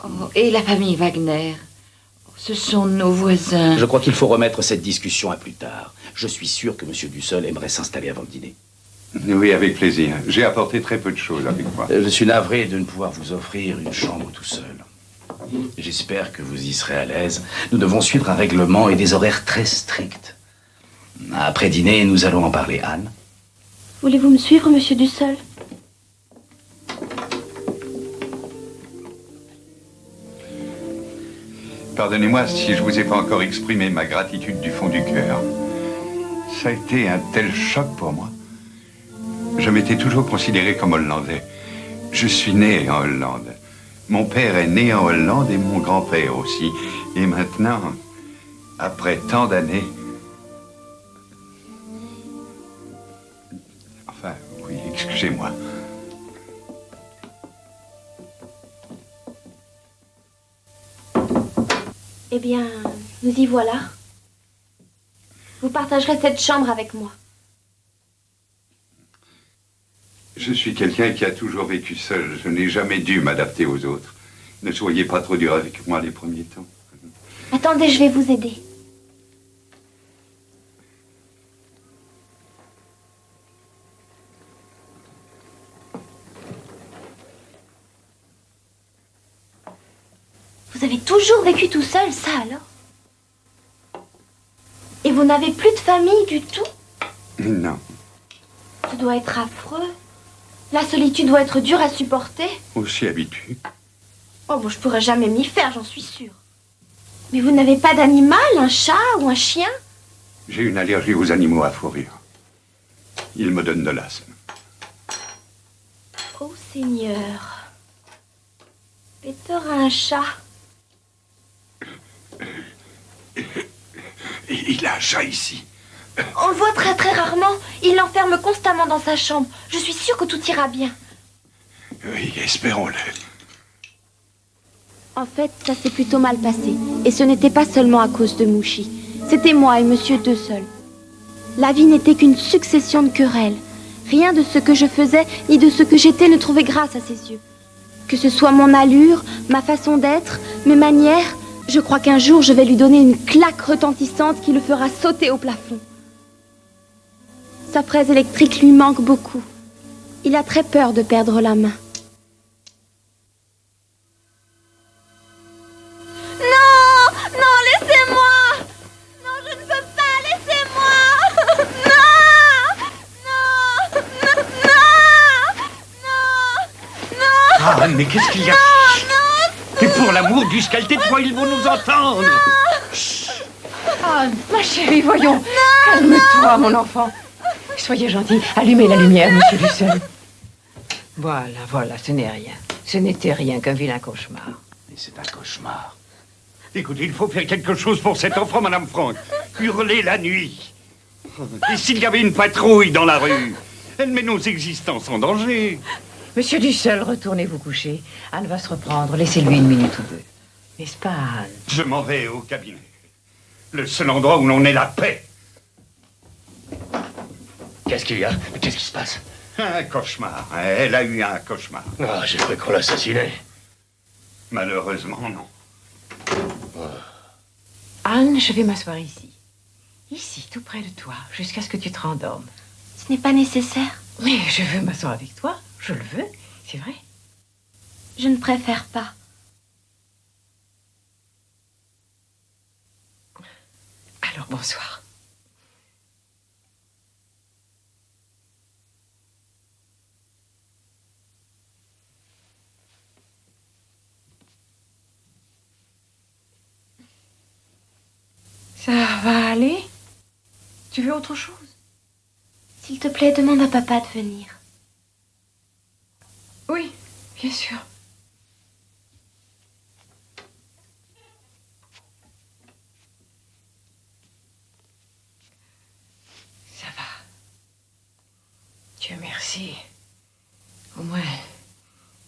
Oh, et la famille Wagner? Ce sont nos voisins. Je crois qu'il faut remettre cette discussion à plus tard. Je suis sûr que M. Dussel aimerait s'installer avant le dîner. Oui, avec plaisir. J'ai apporté très peu de choses avec moi. Je suis navré de ne pouvoir vous offrir une chambre tout seul. J'espère que vous y serez à l'aise. Nous devons suivre un règlement et des horaires très stricts. Après dîner, nous allons en parler, Anne. Voulez-vous me suivre, monsieur Dussel? Pardonnez-moi si je vous ai pas encore exprimé ma gratitude du fond du cœur. Ça a été un tel choc pour moi. Je m'étais toujours considéré comme Hollandais. Je suis né en Hollande. Mon père est né en Hollande et mon grand-père aussi. Et maintenant, après tant d'années... Enfin, oui, excusez-moi. Eh bien, nous y voilà. Vous partagerez cette chambre avec moi. Je suis quelqu'un qui a toujours vécu seul. Je n'ai jamais dû m'adapter aux autres. Ne soyez pas trop dur avec moi les premiers temps. Attendez, je vais vous aider. Vous avez toujours vécu tout seul, ça alors? Et vous n'avez plus de famille du tout? Non. Ça doit être affreux. La solitude doit être dure à supporter. Aussi habitué. Oh, bon, je pourrais jamais m'y faire, j'en suis sûre. Mais vous n'avez pas d'animal, un chat ou un chien? J'ai une allergie aux animaux à fourrure. Ils me donnent de l'asthme. Oh Seigneur. Peter a un chat. Il a un chat ici. On le voit très très rarement. Il l'enferme constamment dans sa chambre. Je suis sûre que tout ira bien. Oui, espérons-le. En fait, ça s'est plutôt mal passé. Et ce n'était pas seulement à cause de Mouchi. C'était moi et monsieur Dussel. La vie n'était qu'une succession de querelles. Rien de ce que je faisais ni de ce que j'étais ne trouvait grâce à ses yeux. Que ce soit mon allure, ma façon d'être, mes manières, je crois qu'un jour je vais lui donner une claque retentissante qui le fera sauter au plafond. Sa fraise électrique lui manque beaucoup. Il a très peur de perdre la main. Non! Non, laissez-moi! Non, je ne peux pas, laissez-moi! Non! Non! Non! Non! Non! Ah, mais qu'est-ce qu'il y a? Non! Et pour l'amour du Scalté, toi, ils vont nous entendre! Ah, ma chérie, voyons. Calme-toi, mon enfant. Soyez gentil. Allumez la lumière, monsieur Dussel. Voilà, voilà, ce n'est rien. Ce n'était rien qu'un vilain cauchemar. Mais c'est un cauchemar. Écoutez, il faut faire quelque chose pour cet enfant, Madame Franck. Hurler la nuit. Et s'il y avait une patrouille dans la rue? Elle met nos existences en danger. Monsieur Dussel, retournez vous coucher. Anne va se reprendre. Laissez-lui une minute ou deux. N'est-ce pas, Anne? Je m'en vais au cabinet. Le seul endroit où l'on ait la paix. Qu'est-ce qu'il y a? Qu'est-ce qui se passe? Un cauchemar. Elle a eu un cauchemar. Ah, j'ai cru qu'on l'assassinait. Malheureusement, non. Anne, je vais m'asseoir ici. Ici, tout près de toi, jusqu'à ce que tu te rendormes. Ce n'est pas nécessaire. Mais je veux m'asseoir avec toi. Je le veux, c'est vrai. Je ne préfère pas. Alors, bonsoir. Ça va aller? Tu veux autre chose? S'il te plaît, demande à papa de venir. Oui, bien sûr. Ça va. Dieu merci. Au moins,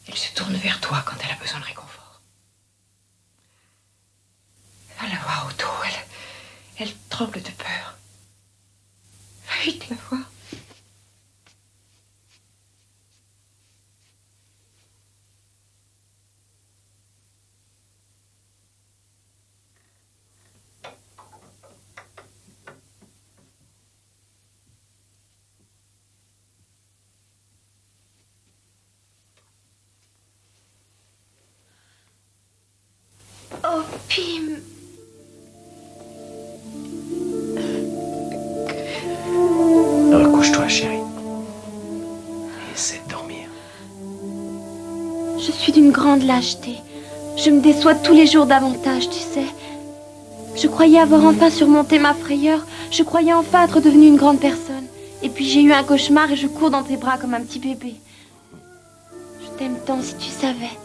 elle se tourne vers toi quand elle a besoin de réconfort. Va la voir, Otto. Elle tremble de peur. Va vite la voir. Oh, Pim. Recouche-toi, chérie. Et essaie de dormir. Je suis d'une grande lâcheté. Je me déçois tous les jours davantage, tu sais. Je croyais avoir enfin surmonté ma frayeur. Je croyais enfin être devenue une grande personne. Et puis j'ai eu un cauchemar et je cours dans tes bras comme un petit bébé. Je t'aime tant, si tu savais.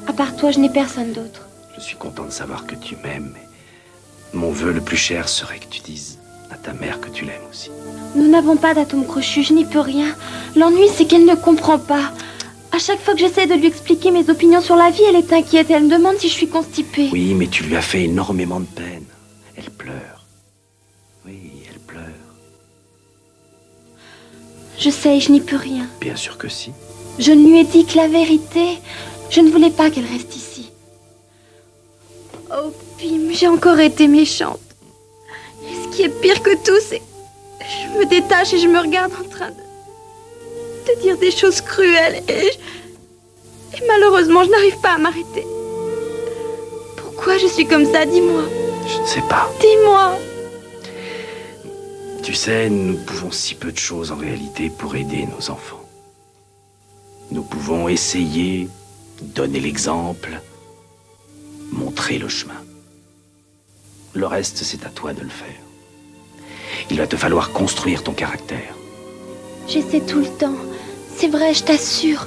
À part toi, je n'ai personne d'autre. Je suis content de savoir que tu m'aimes. Mais mon vœu le plus cher serait que tu dises à ta mère que tu l'aimes aussi. Nous n'avons pas d'atome crochu, je n'y peux rien. L'ennui, c'est qu'elle ne comprend pas. À chaque fois que j'essaie de lui expliquer mes opinions sur la vie, elle est inquiète. Elle me demande si je suis constipée. Oui, mais tu lui as fait énormément de peine. Elle pleure. Oui, elle pleure. Je sais, je n'y peux rien. Bien sûr que si. Je ne lui ai dit que la vérité. Je ne voulais pas qu'elle reste ici. Oh, Pim, j'ai encore été méchante. Et ce qui est pire que tout, c'est... Je me détache et je me regarde en train de dire des choses cruelles. Et malheureusement, je n'arrive pas à m'arrêter. Pourquoi je suis comme ça, dis-moi. Je ne sais pas. Dis-moi. Tu sais, nous pouvons si peu de choses en réalité pour aider nos enfants. Nous pouvons essayer, donner l'exemple, montrer le chemin. Le reste, c'est à toi de le faire. Il va te falloir construire ton caractère. J'essaie tout le temps. C'est vrai, je t'assure.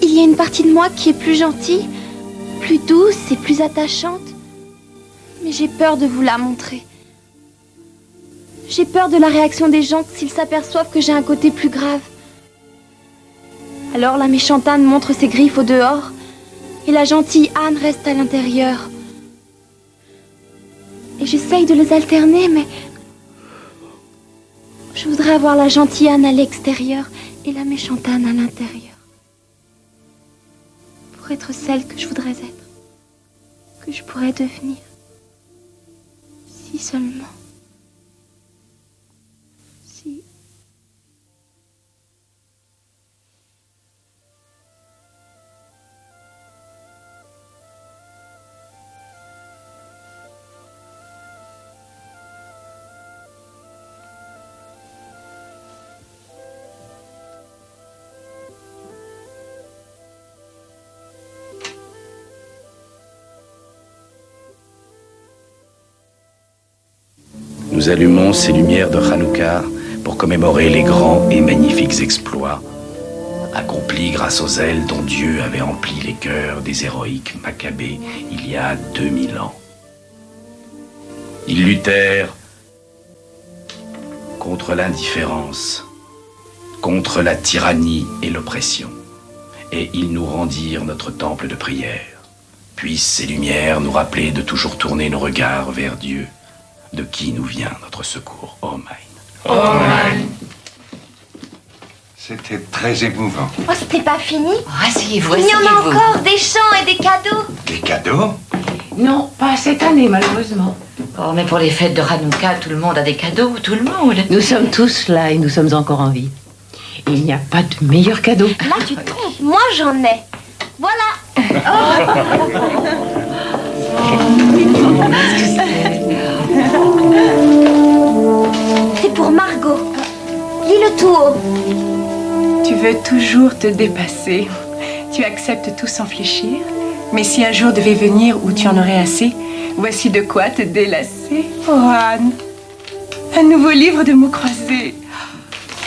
Il y a une partie de moi qui est plus gentille, plus douce et plus attachante. Mais j'ai peur de vous la montrer. J'ai peur de la réaction des gens s'ils s'aperçoivent que j'ai un côté plus grave. Alors la méchante Anne montre ses griffes au dehors et la gentille Anne reste à l'intérieur. Et j'essaye de les alterner, mais... Je voudrais avoir la gentille Anne à l'extérieur et la méchante Anne à l'intérieur. Pour être celle que je voudrais être. Que je pourrais devenir. Si seulement. Si. Nous allumons ces lumières de Hanouka pour commémorer les grands et magnifiques exploits accomplis grâce aux ailes dont Dieu avait empli les cœurs des héroïques Maccabées il y a 2000 ans. Ils luttèrent contre l'indifférence, contre la tyrannie et l'oppression, et ils nous rendirent notre temple de prière. Puissent ces lumières nous rappeler de toujours tourner nos regards vers Dieu, de qui nous vient notre secours. Amen. C'était très émouvant. Oh, c'était pas fini? Asseyez-vous, Il y en a asseyez-vous. encore, des chants et des cadeaux. Des cadeaux? Non, pas cette année, malheureusement. Oh, mais pour les fêtes de Hanouka, tout le monde a des cadeaux, tout le monde. Nous sommes tous là et nous sommes encore en vie. Et il n'y a pas de meilleur cadeau. Là, tu te trompes. Moi, j'en ai. Voilà. C'est pour Margot. Lis-le tout haut. Tu veux toujours te dépasser. Tu acceptes tout sans fléchir. Mais si un jour devait venir où tu en aurais assez, voici de quoi te délasser. Oh Anne, un nouveau livre de mots croisés.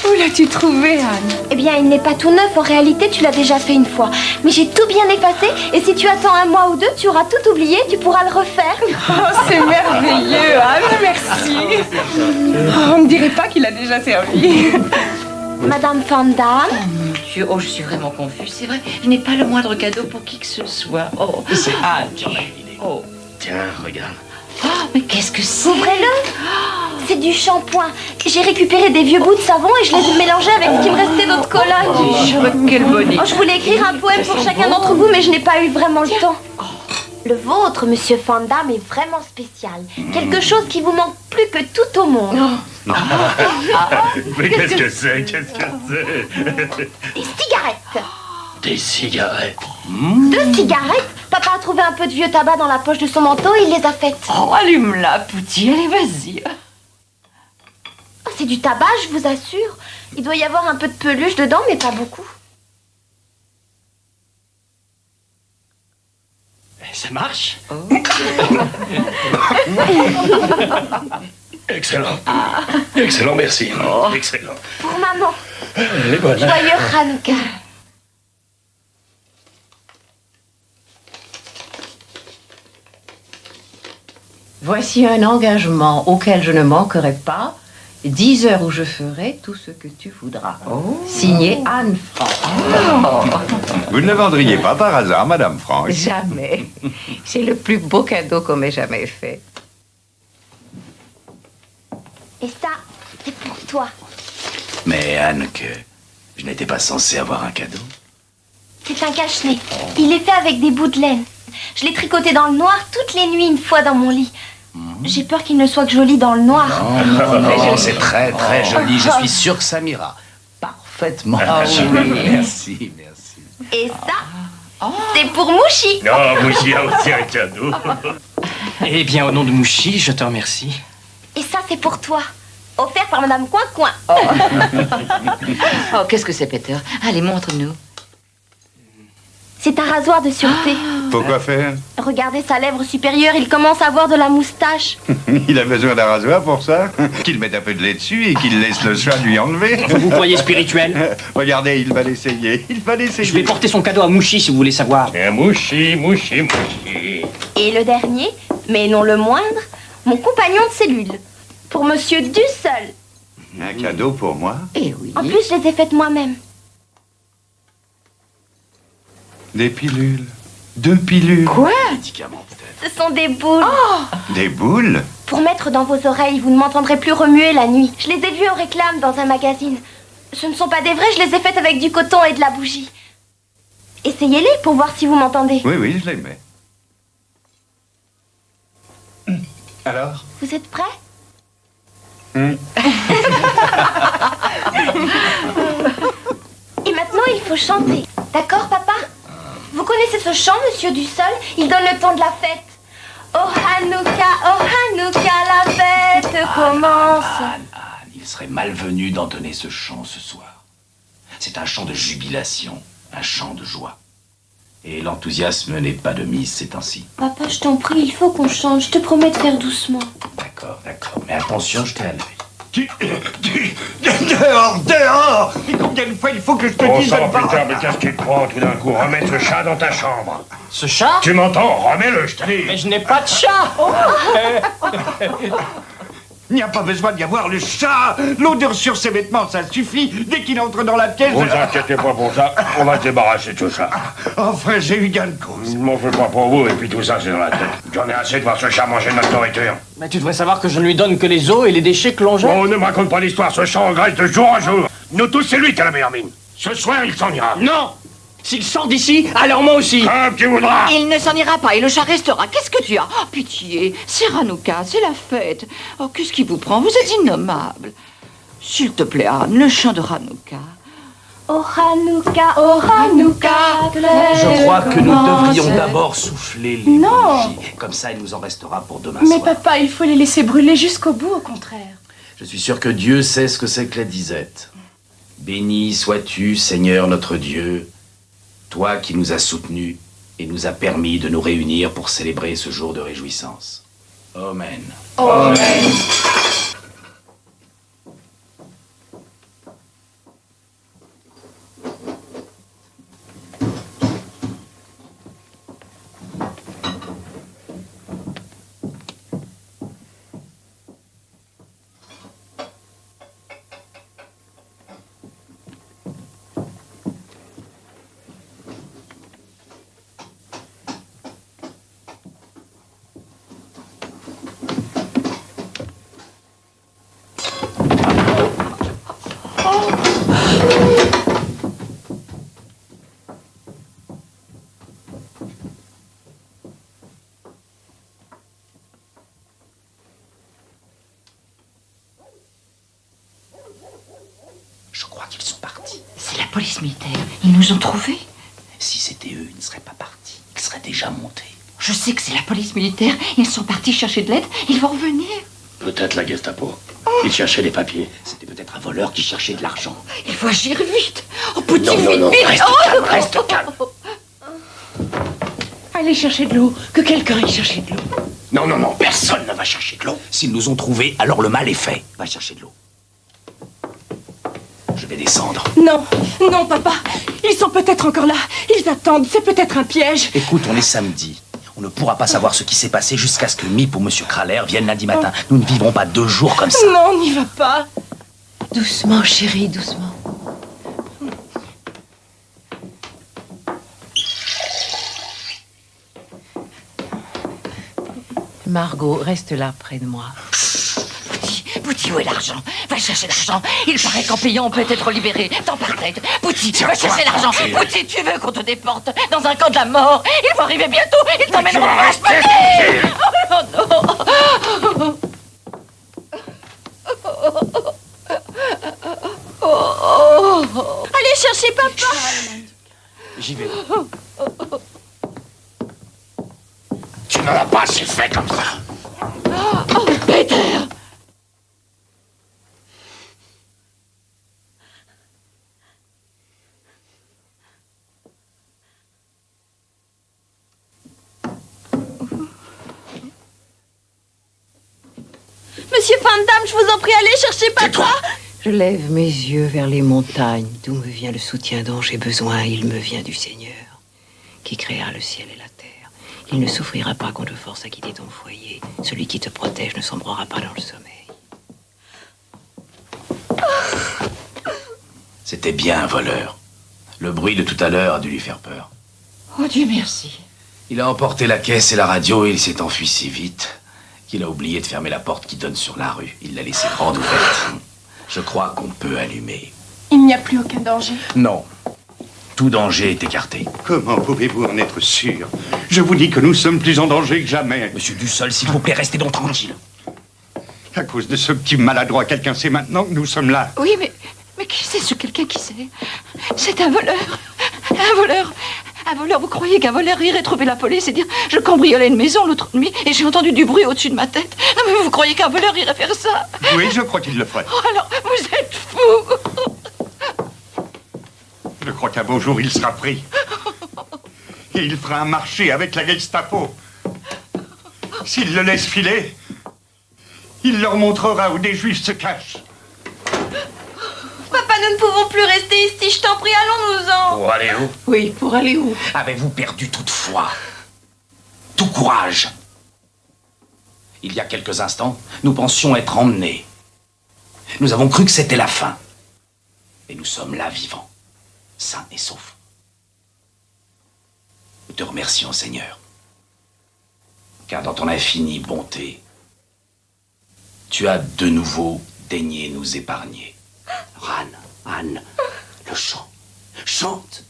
Où l'as-tu trouvé, Anne? Eh bien, il n'est pas tout neuf. En réalité, tu l'as déjà fait une fois. Mais j'ai tout bien effacé. Et si tu attends un mois ou deux, tu auras tout oublié. Tu pourras le refaire. Oh, c'est merveilleux, Anne. Merci. Oh, on ne dirait pas qu'il a déjà servi. Madame Van Damme. Mon Dieu, oh, je suis vraiment confuse. C'est vrai, je n'ai pas le moindre cadeau pour qui que ce soit. Oh. C'est Anne qui en a eu l'idée. Oh. Tiens, regarde. Oh, mais qu'est-ce que c'est? Ouvrez-le. C'est du shampoing. J'ai récupéré des vieux bouts de savon et je les ai mélangés avec ce qui me restait d'autre Cologne. Oh, quelle bonne idée. Oh, je voulais écrire un poème pour chacun d'entre vous, mais je n'ai pas eu vraiment le temps. Le vôtre, monsieur Van Damme, est vraiment spécial. Quelque chose qui vous manque plus que tout au monde. Mais qu'est-ce que c'est? Qu'est-ce que c'est? Des cigarettes. Des cigarettes. 2 cigarettes. Papa a trouvé un peu de vieux tabac dans la poche de son manteau et il les a faites. Oh, allume-la, Pouty. Allez, vas-y. Oh, c'est du tabac, je vous assure. Il doit y avoir un peu de peluche dedans, mais pas beaucoup. Ça marche? Excellent. Excellent, merci. Excellent. Pour maman. Les voilà. Joyeux Hanouka. Voici un engagement auquel je ne manquerai pas. 10 heures où je ferai tout ce que tu voudras. Signé Anne Frank. Vous ne le vendriez pas par hasard, Madame Franck? Jamais. C'est le plus beau cadeau qu'on m'ait jamais fait. Et ça, c'est pour toi. Mais Anne, que je n'étais pas censé avoir un cadeau. C'est un cache-nez. Il est fait avec des bouts de laine. Je l'ai tricoté dans le noir toutes les nuits une fois dans mon lit. J'ai peur qu'il ne soit que joli dans le noir. Non, c'est très très joli. Je suis sûr que ça m'ira parfaitement. Ah oui. Merci, merci. Et ça, c'est pour Mouchi. Non, Mouchi a aussi un cadeau. Eh bien, au nom de Mouchi, je te remercie. Et ça, c'est pour toi. Offert par Madame Coin-Coin. Oh, qu'est-ce que c'est, Peter? Allez, montre-nous. C'est un rasoir de sûreté. Pourquoi faire? Regardez sa lèvre supérieure, il commence à avoir de la moustache. Il a besoin d'un rasoir pour ça? Qu'il mette un peu de lait dessus et qu'il laisse le chat lui enlever. Vous croyez spirituel? Regardez, il va l'essayer. Il va l'essayer. Je vais porter son cadeau à Mouchi si vous voulez savoir. Et Mouchi, Mouchi, Mouchi. Et le dernier, mais non le moindre, mon compagnon de cellule. Pour Monsieur Dussel. Un cadeau pour moi? Eh oui. En plus, je les ai faites moi-même. Des pilules. 2 pilules. Quoi? Médicaments, peut-être. Ce sont des boules. Des boules? Pour mettre dans vos oreilles, vous ne m'entendrez plus remuer la nuit. Je les ai vues en réclame dans un magazine. Ce ne sont pas des vrais, je les ai faites avec du coton et de la bougie. Essayez-les pour voir si vous m'entendez. Oui, oui, je les mets. Alors? Vous êtes prêts? Et maintenant, il faut chanter. D'accord, papa? Vous connaissez ce chant, Monsieur Dussel? Il donne le ton de la fête. Oh Hanouka, la fête commence. Anne, il serait malvenu d'entonner ce chant ce soir. C'est un chant de jubilation, un chant de joie. Et l'enthousiasme n'est pas de mise ces temps-ci. Papa, je t'en prie, il faut qu'on chante. Je te promets de faire doucement. D'accord, d'accord. Mais attention, je t'ai à l'œil. Dehors! Et combien de fois il faut que je te Bon dise... sang, Peter, mais qu'est-ce qui te prend tout d'un coup? Remets ce chat dans ta chambre. Ce chat? Tu m'entends? Remets-le, je te dis. Mais je n'ai pas de chat! Il n'y a pas besoin d'y avoir le chat. L'odeur sur ses vêtements, ça suffit. Dès qu'il entre dans la pièce... Vous inquiétez pas pour ça, on va se débarrasser de tout ça. Enfin, j'ai eu gain de cause. Je m'en fais pas pour vous, et puis tout ça, c'est dans la tête. J'en ai assez de voir ce chat manger notre nourriture. Mais tu devrais savoir que je ne lui donne que les os et les déchets que l'on jette. Oh, ne me raconte pas l'histoire, ce chat engraisse de jour en jour. Nous tous, c'est lui qui a la meilleure mine. Ce soir, il s'en ira. Non! S'il sort d'ici, alors moi aussi! Comme tu voudras. Il ne s'en ira pas et le chat restera. Qu'est-ce que tu as? Oh, pitié, c'est Hanouka, c'est la fête. Oh, qu'est-ce qui vous prend? Vous êtes innommable. S'il te plaît, Anne, le chant de Hanouka. Oh Hanouka, Je crois que nous devrions d'abord souffler les bougies. Comme ça, il nous en restera pour demain Mais soir. papa, il faut les laisser brûler jusqu'au bout, au contraire. Je suis sûr que Dieu sait ce que c'est que la disette. Béni sois-tu, Seigneur notre Dieu, toi qui nous as soutenus et nous as permis de nous réunir pour célébrer ce jour de réjouissance. Amen. Amen. crois qu'ils sont partis. C'est la police militaire. Ils nous ont trouvés. Si c'était eux, ils ne seraient pas partis. Ils seraient déjà montés. Je sais que c'est la police militaire. Ils sont partis chercher de l'aide. Ils vont revenir. Peut-être la Gestapo. Ils cherchaient des papiers. C'était peut-être un voleur qui cherchait de l'argent. Il faut agir vite. Oh, petit, Non, non, vite, non, vite. reste calme, reste calme. Allez chercher de l'eau. Que quelqu'un aille chercher de l'eau. Non, non, non, personne ne va chercher de l'eau. S'ils nous ont trouvés, alors le mal est fait. Va chercher de l'eau. Je vais descendre. Non, non, papa. Ils sont peut-être encore là. Ils attendent. C'est peut-être un piège. Écoute, on est samedi. On ne pourra pas savoir ce qui s'est passé jusqu'à ce que Miep ou Monsieur Kraler viennent lundi matin. Nous ne vivrons pas 2 jours comme ça. Non, on n'y va pas. Doucement, chérie, doucement. Margot, reste là près de moi. Bouti, où est l'argent? Va chercher l'argent. Il paraît qu'en payant, on peut être libéré. Dans par tête. Bouti, va chercher l'argent. Bouti, tu veux qu'on te déporte dans un camp de la mort? Il va arriver bientôt. Il t'emmènera à Spaghetti. Oh non. Allez chercher papa. J'y vais. Tu n'en as pas assez fait comme ça. Oh, Peter. Monsieur Van Damme, je vous en prie, allez chercher papa. Je lève mes yeux vers les montagnes, d'où me vient le soutien dont j'ai besoin. Il me vient du Seigneur, qui créa le ciel et la terre. Il ne souffrira pas qu'on te force à quitter ton foyer. Celui qui te protège ne sombrera pas dans le sommeil. C'était bien un voleur. Le bruit de tout à l'heure a dû lui faire peur. Oh Dieu merci. Il a emporté la caisse et la radio et il s'est enfui si vite qu'il a oublié de fermer la porte qui donne sur la rue. Il l'a laissée grande ouverte. Je crois qu'on peut allumer. Il n'y a plus aucun danger. Non. Tout danger est écarté. Comment pouvez-vous en être sûr? Je vous dis que nous sommes plus en danger que jamais. Monsieur Dussol, s'il vous plaît, restez donc tranquille. À cause de ce petit maladroit, quelqu'un sait maintenant que nous sommes là. Oui, mais qui c'est ce quelqu'un qui sait? C'est un voleur. Un voleur. Un voleur, vous croyez qu'un voleur irait trouver la police et dire « Je cambriolais une maison l'autre nuit et j'ai entendu du bruit au-dessus de ma tête ». Non, mais vous croyez qu'un voleur irait faire ça? Oui, je crois qu'il le ferait. Oh, alors, vous êtes fou. Je crois qu'un beau jour, il sera pris. Et il fera un marché avec la Gestapo. S'il le laisse filer, il leur montrera où des juifs se cachent. Papa, nous ne pouvons plus rester ici, je t'en prie, allons-nous-en. Pour aller où? Oui, pour aller où? Avez-vous perdu toute foi? Tout courage? Il y a quelques instants, nous pensions être emmenés. Nous avons cru que c'était la fin. Et nous sommes là vivants, sains et saufs. Nous te remercions, Seigneur. Car dans ton infinie bonté, tu as de nouveau daigné nous épargner. Ran, Anne, le chant. Chante.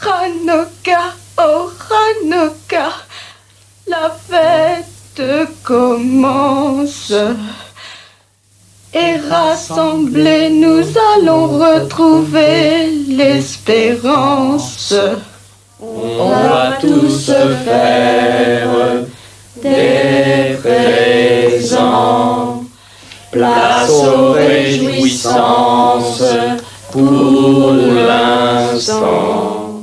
Hanouka, oh Hanouka, la fête commence. Et rassemblés, nous allons retrouver l'espérance. On va tous faire des présents, place aux réjouissances pour l'instant.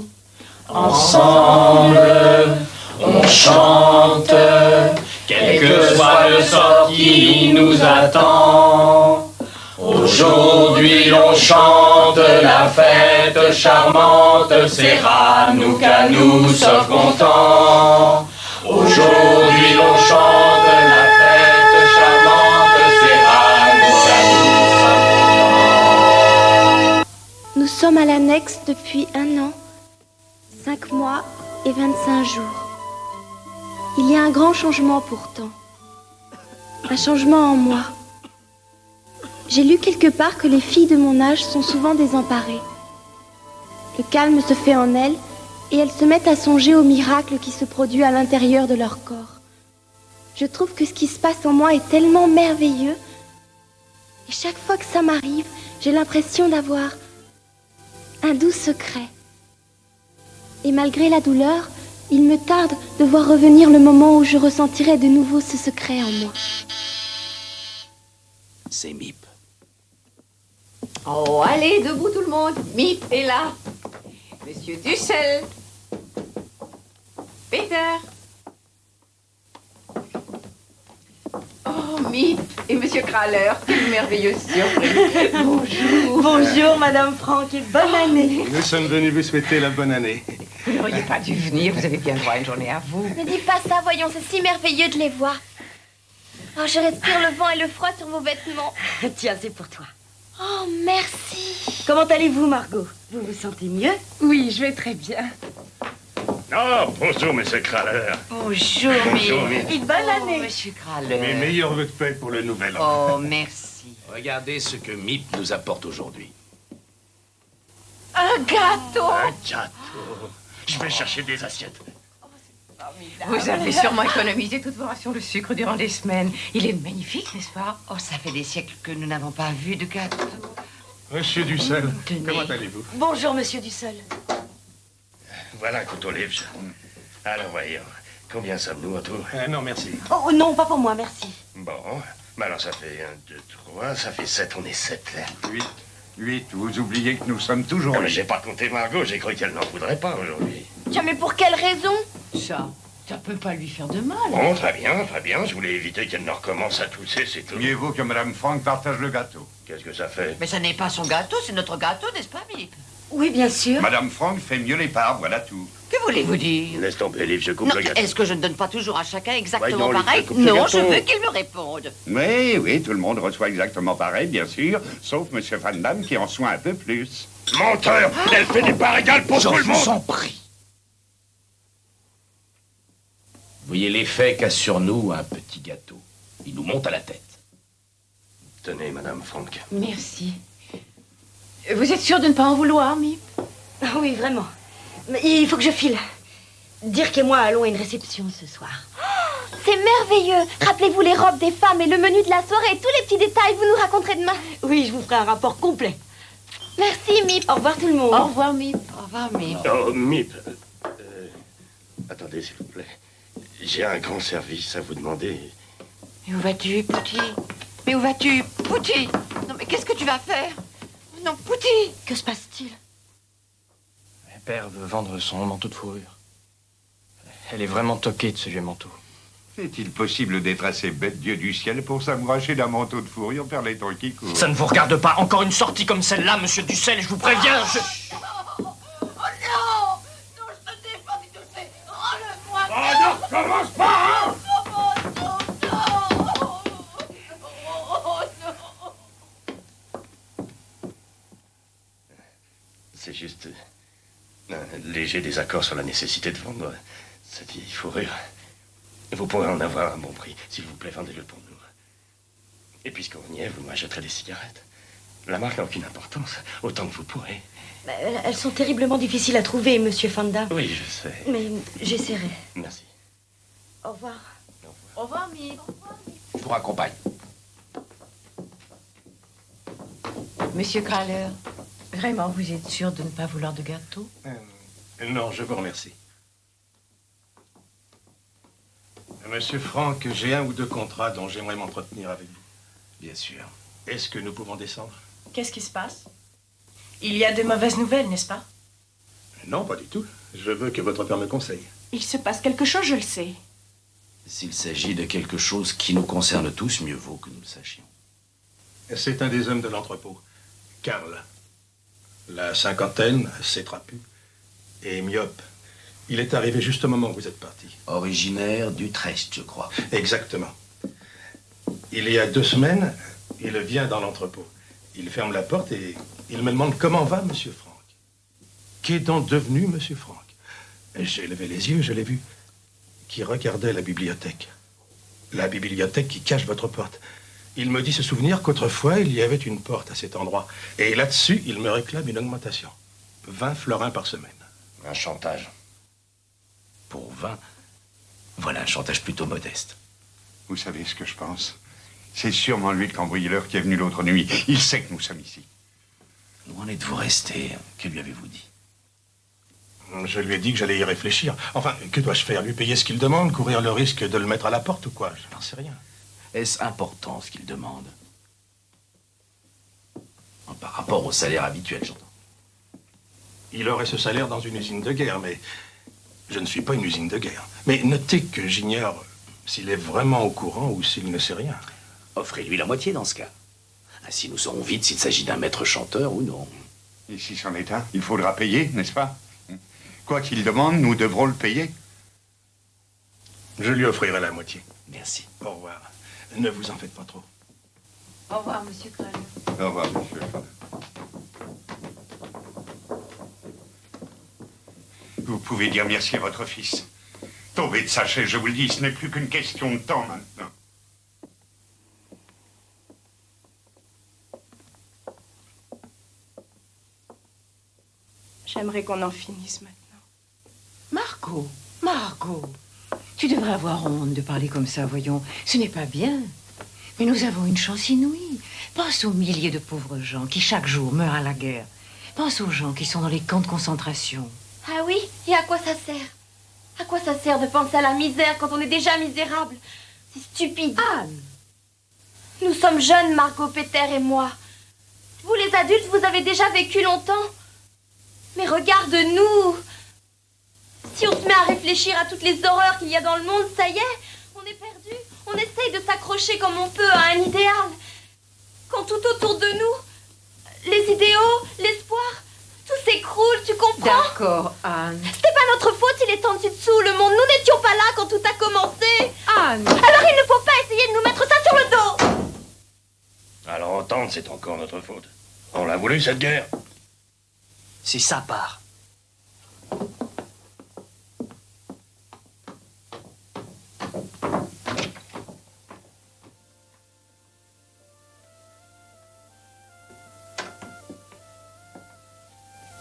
Ensemble, on chante, quel que soit le sort qui nous attend. Aujourd'hui, on chante la fête charmante, c'est Hanouka, nous sommes contents. Aujourd'hui, on chante la fête charmante, c'est Hanouka, nous sommes contents. Nous sommes à l'annexe depuis 1 an, 5 mois et 25 jours. Il y a un grand changement pourtant. Un changement en moi. J'ai lu quelque part que les filles de mon âge sont souvent désemparées. Le calme se fait en elles et elles se mettent à songer au miracle qui se produit à l'intérieur de leur corps. Je trouve que ce qui se passe en moi est tellement merveilleux. Et chaque fois que ça m'arrive, j'ai l'impression d'avoir un doux secret. Et malgré la douleur, il me tarde de voir revenir le moment où je ressentirai de nouveau ce secret en moi. C'est Miep. Oh, allez, debout tout le monde. Miep est là. Monsieur Dussel. Peter. Oh, Miep et Monsieur Kraler. Quelle merveilleuse surprise. Bonjour. Bonjour, Madame Franck, et bonne année. Nous sommes venus vous souhaiter la bonne année. Vous n'auriez pas dû venir, vous avez bien droit à une journée à vous. Ne dis pas ça, voyons, c'est si merveilleux de les voir. Oh, je respire le vent et le froid sur vos vêtements. Tiens, c'est pour toi. Oh, merci. Comment allez-vous, Margot? Vous vous sentez mieux? Oui, je vais très bien. Oh, bonjour, monsieur Kraler. Bonjour, Bonjour, Miep. Et bonne année. Monsieur Kraler. Mes meilleurs vœux de paix pour le nouvel an. Oh, merci. Regardez ce que Miep nous apporte aujourd'hui. Un gâteau. Un gâteau. Je vais chercher des assiettes. Vous avez sûrement économisé toutes vos rations de sucre durant des semaines. Il est magnifique, n'est-ce pas? Oh, ça fait des siècles que nous n'avons pas vu de gâteau. Monsieur Dussel, Tenez. comment allez-vous? Bonjour, Monsieur Dussel. Voilà un couteau libre. Alors, voyons. Combien sommes-nous en tout? Non, merci. Oh non, pas pour moi, merci. Bon, ben alors ça fait 1, 2, 3, ça fait 7, on est 7 là. 8, vous oubliez que nous sommes toujours Non, mais là. j'ai pas compté Margot, j'ai cru qu'elle n'en voudrait pas aujourd'hui. Tiens, mais pour quelle raison? Ça peut pas lui faire de mal. Bon, très bien, je voulais éviter qu'elle ne recommence à tousser, c'est tout. Mieux vaut que Madame Franck partage le gâteau. Qu'est-ce que ça fait? Mais ça n'est pas son gâteau, c'est notre gâteau, n'est-ce pas, Miep? Oui, bien sûr. Madame Franck fait mieux les parts, voilà tout. Que voulez-vous dire? Laisse tomber, Liv, je coupe Non, le gâteau. est-ce que je ne donne pas toujours à chacun exactement Voyons, Liv, pareil? je coupe le Non, gâteau. je veux qu'il me réponde. Oui, tout le monde reçoit exactement pareil, bien sûr, sauf Monsieur Van Damme qui en reçoit un peu plus. Menteur! Elle fait des parts égales pour tout le monde! J'en prie. Voyez l'effet qu'a sur nous un petit gâteau. Il nous monte à la tête. Tenez, Madame Franck. Merci. Vous êtes sûre de ne pas en vouloir, Miep? Ah oui, vraiment. Mais il faut que je file. Dirk et moi allons à une réception ce soir. C'est merveilleux. Rappelez-vous les robes des femmes et le menu de la soirée et tous les petits détails. Vous nous raconterez demain. Oui, je vous ferai un rapport complet. Merci, Miep. Au revoir tout le monde. Au revoir, Miep. Au revoir, Miep. Oh, Miep. Attendez, s'il vous plaît. J'ai un grand service à vous demander. Mais où vas-tu, Pouty? Mais où vas-tu, Pouty? Non, mais qu'est-ce que tu vas faire? Non, Pouty! Que se passe-t-il? Père veut vendre son manteau de fourrure. Elle est vraiment toquée de ce vieux manteau. Est-il possible d'être assez bête, Dieu du ciel, pour s'amouracher d'un manteau de fourrure par les temps qui courent? Ça ne vous regarde pas. Encore une sortie comme celle-là, monsieur Dussel, je vous préviens. Oh non! Non, je te défends, tu te fais. Rends-le-moi! Oh non, commence pas, hein! C'est juste un léger désaccord sur la nécessité de vendre cette vieille fourrure. Vous pourrez en avoir à un bon prix. S'il vous plaît, vendez-le pour nous. Et puisqu'on y est, vous m'achèterez des cigarettes. La marque n'a aucune importance, autant que vous pourrez. Elles sont terriblement difficiles à trouver, Monsieur Fanda. Oui, je sais. Mais j'essaierai. Merci. Au revoir. Au revoir, Miep. Je vous raccompagne. Monsieur Kraler, vraiment, vous êtes sûr de ne pas vouloir de gâteau? Non, je vous remercie. Monsieur Franck, j'ai 1 ou 2 contrats dont j'aimerais m'entretenir avec vous. Bien sûr. Est-ce que nous pouvons descendre? Qu'est-ce qui se passe? Il y a de mauvaises nouvelles, n'est-ce pas? Non, pas du tout. Je veux que votre père me conseille. Il se passe quelque chose, je le sais. S'il s'agit de quelque chose qui nous concerne tous, mieux vaut que nous le sachions. C'est un des hommes de l'entrepôt, Karl. La cinquantaine, assez trapu et myope. Il est arrivé juste au moment où vous êtes parti. Originaire d'Utrecht, je crois. Exactement. Il y a 2 semaines, il vient dans l'entrepôt. Il ferme la porte et il me demande comment va Monsieur Franck. Qu'est donc devenu Monsieur Franck? J'ai levé les yeux, je l'ai vu, qui regardait la bibliothèque. La bibliothèque qui cache votre porte. Il me dit se souvenir qu'autrefois, il y avait une porte à cet endroit. Et là-dessus, il me réclame une augmentation. 20 florins par semaine. Un chantage. Pour 20, voilà un chantage plutôt modeste. Vous savez ce que je pense? C'est sûrement lui le cambrioleur qui est venu l'autre nuit. Il sait que nous sommes ici. Où en êtes-vous resté? Que lui avez-vous dit? Je lui ai dit que j'allais y réfléchir. Enfin, que dois-je faire? Lui payer ce qu'il demande? Courir le risque de le mettre à la porte ou quoi? Je n'en sais rien. Est-ce important ce qu'il demande? Par rapport au salaire habituel, j'entends. Il aurait ce salaire dans une usine de guerre, mais je ne suis pas une usine de guerre. Mais notez que j'ignore s'il est vraiment au courant ou s'il ne sait rien. Offrez-lui la moitié dans ce cas. Ainsi, nous saurons vite s'il s'agit d'un maître chanteur ou non. Et si c'en est un, il faudra payer, n'est-ce pas? Quoi qu'il demande, nous devrons le payer. Je lui offrirai la moitié. Merci. Au revoir. Ne vous en faites pas trop. Au revoir, monsieur Creux. Au revoir, monsieur. Vous pouvez dire merci à votre fils. Tombez de sa chaise, je vous le dis, ce n'est plus qu'une question de temps maintenant. J'aimerais qu'on en finisse maintenant. Margot, tu devrais avoir honte de parler comme ça, voyons. Ce n'est pas bien. Mais nous avons une chance inouïe. Pense aux milliers de pauvres gens qui chaque jour meurent à la guerre. Pense aux gens qui sont dans les camps de concentration. Ah oui, et à quoi ça sert? À quoi ça sert de penser à la misère quand on est déjà misérable? C'est stupide. Anne! Nous sommes jeunes, Margot, Peter et moi. Vous, les adultes, vous avez déjà vécu longtemps. Mais regarde-nous. Si on se met à réfléchir à toutes les horreurs qu'il y a dans le monde, ça y est, on est perdu. On essaye de s'accrocher comme on peut à un idéal. Quand tout autour de nous, les idéaux, l'espoir, tout s'écroule, tu comprends? D'accord, Anne. C'était pas notre faute, il est en dessous le monde. Nous n'étions pas là quand tout a commencé. Anne! Alors il ne faut pas essayer de nous mettre ça sur le dos. Alors entendre, c'est encore notre faute. On l'a voulu, cette guerre. C'est sa part.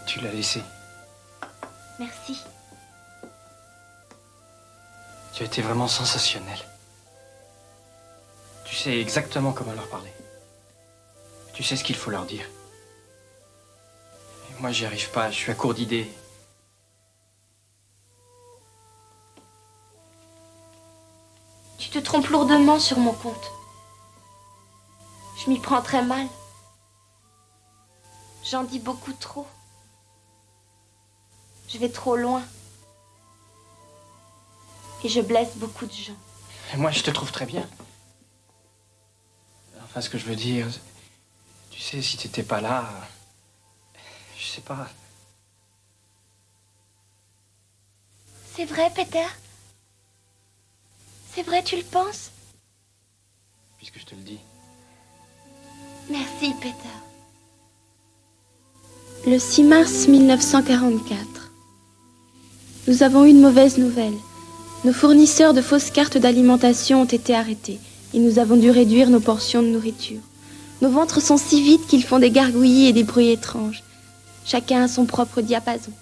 Tu l'as laissé. Merci. Tu as été vraiment sensationnel. Tu sais exactement comment leur parler. Tu sais ce qu'il faut leur dire. Et moi, j'y arrive pas, je suis à court d'idées. Tu te trompes lourdement sur mon compte. Je m'y prends très mal. J'en dis beaucoup trop. Je vais trop loin. Et je blesse beaucoup de gens. Et moi, je te trouve très bien. Enfin, ce que je veux dire, tu sais, si t'étais pas là, je sais pas. C'est vrai, Peter? C'est vrai, tu le penses? Puisque je te le dis. Merci, Peter. Le 6 mars 1944. Nous avons eu une mauvaise nouvelle. Nos fournisseurs de fausses cartes d'alimentation ont été arrêtés et nous avons dû réduire nos portions de nourriture. Nos ventres sont si vides qu'ils font des gargouillis et des bruits étranges. Chacun a son propre diapason.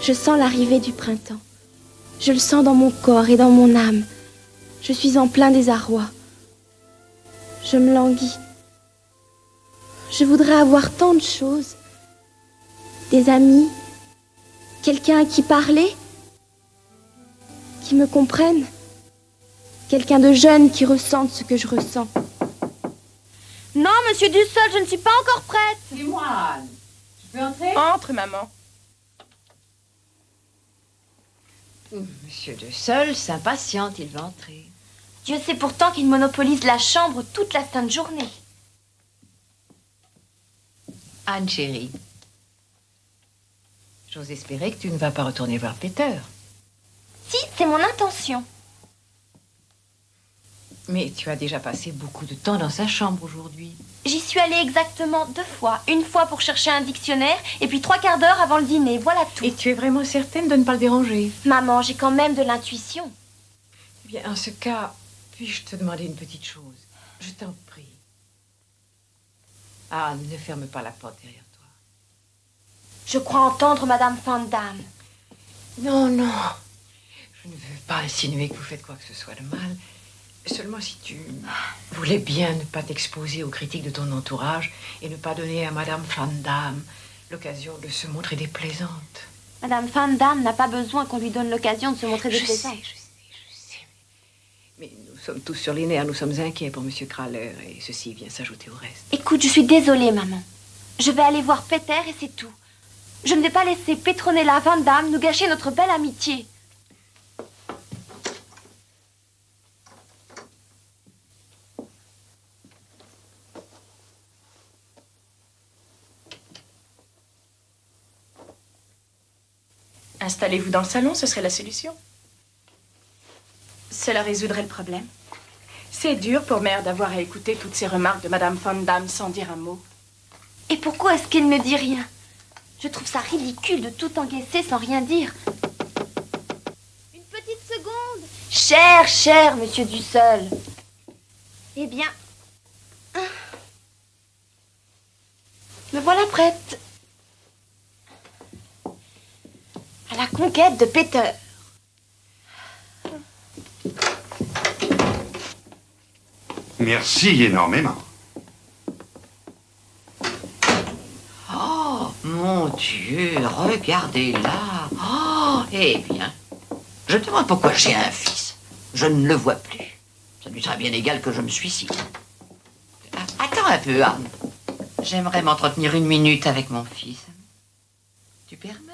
Je sens l'arrivée du printemps. Je le sens dans mon corps et dans mon âme. Je suis en plein désarroi. Je me languis. Je voudrais avoir tant de choses. Des amis, quelqu'un à qui parler, qui me comprenne, quelqu'un de jeune qui ressente ce que je ressens. Non, monsieur Dussol, je ne suis pas encore prête. C'est moi, Anne. Je peux entrer? Entre, maman. Monsieur de Seul s'impatiente, il va entrer. Dieu sait pourtant qu'il monopolise la chambre toute la sainte journée. Anne, chérie, j'ose espérer que tu ne vas pas retourner voir Peter. Si, c'est mon intention. Mais tu as déjà passé beaucoup de temps dans sa chambre aujourd'hui. J'y suis allée exactement 2 fois. Une fois pour chercher un dictionnaire et puis 3/4 d'heure avant le dîner. Voilà tout. Et tu es vraiment certaine de ne pas le déranger? Maman, j'ai quand même de l'intuition. Eh bien, en ce cas, puis-je te demander une petite chose? Je t'en prie. Anne, ne ferme pas la porte derrière toi. Je crois entendre Madame Van Damme. Non, non. Je ne veux pas insinuer que vous faites quoi que ce soit de mal. Seulement si tu voulais bien ne pas t'exposer aux critiques de ton entourage et ne pas donner à Madame Van Damme l'occasion de se montrer déplaisante. Madame Van Damme n'a pas besoin qu'on lui donne l'occasion de se montrer déplaisante. Je sais. Mais nous sommes tous sur les nerfs, nous sommes inquiets pour Monsieur Kraler et ceci vient s'ajouter au reste. Écoute, je suis désolée, maman. Je vais aller voir Peter et c'est tout. Je ne vais pas laisser Petronella Van Damme nous gâcher notre belle amitié. Installez-vous dans le salon, ce serait la solution. Cela résoudrait le problème. C'est dur pour mère d'avoir à écouter toutes ces remarques de Madame Van Damme sans dire un mot. Et pourquoi est-ce qu'elle ne dit rien? Je trouve ça ridicule de tout encaisser sans rien dire. Une petite seconde. Cher monsieur Dussel. Eh bien... Me voilà prête. À la conquête de Peter. Merci énormément. Oh, mon Dieu, regardez-là. Oh, eh bien, je me demande pourquoi j'ai un fils. Je ne le vois plus. Ça lui sera bien égal que je me suicide. Attends un peu, Anne. J'aimerais m'entretenir une minute avec mon fils. Tu permets?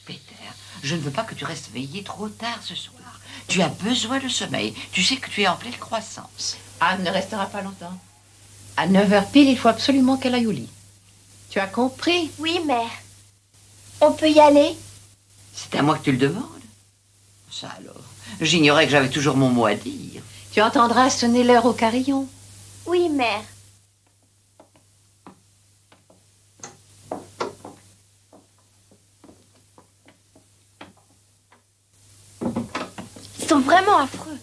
Peter, je ne veux pas que tu restes veillé trop tard ce soir. Tu as besoin de sommeil. Tu sais que tu es en pleine croissance. Anne ne restera pas longtemps. À 9h pile, il faut absolument qu'elle aille au lit. Tu as compris? Oui, mère. On peut y aller? C'est à moi que tu le demandes? Ça alors, j'ignorais que j'avais toujours mon mot à dire. Tu entendras sonner l'heure au carillon. Oui, mère. Ils sont vraiment affreux.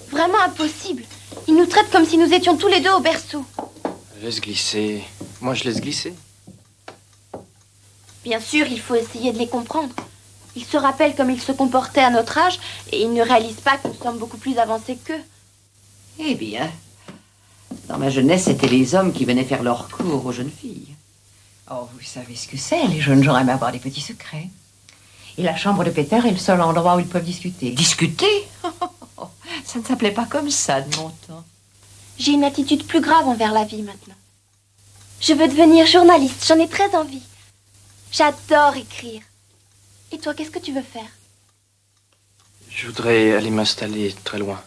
Vraiment impossibles. Ils nous traitent comme si nous étions tous les deux au berceau. Laisse glisser. Moi, je laisse glisser. Bien sûr, il faut essayer de les comprendre. Ils se rappellent comme ils se comportaient à notre âge et ils ne réalisent pas que nous sommes beaucoup plus avancés qu'eux. Eh bien, dans ma jeunesse, c'était les hommes qui venaient faire leur cours aux jeunes filles. Oh, vous savez ce que c'est, les jeunes gens aiment avoir des petits secrets. Et la chambre de Peter est le seul endroit où ils peuvent discuter. Discuter? Ça ne s'appelait pas comme ça de mon temps. J'ai une attitude plus grave envers la vie maintenant. Je veux devenir journaliste, j'en ai très envie. J'adore écrire. Et toi, qu'est-ce que tu veux faire? Je voudrais aller m'installer très loin.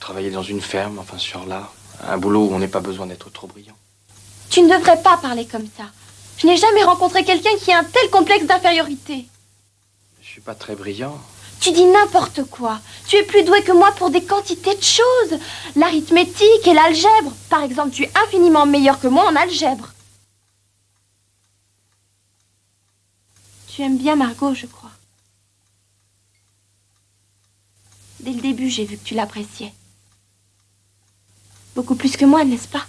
Travailler dans une ferme, enfin sur l'art. Un boulot où on n'ait pas besoin d'être trop brillant. Tu ne devrais pas parler comme ça. Je n'ai jamais rencontré quelqu'un qui a un tel complexe d'infériorité. Je suis pas très brillant. Tu dis n'importe quoi. Tu es plus doué que moi pour des quantités de choses. L'arithmétique et l'algèbre. Par exemple, tu es infiniment meilleur que moi en algèbre. Tu aimes bien Margot, je crois. Dès le début, j'ai vu que tu l'appréciais. Beaucoup plus que moi, n'est-ce pas?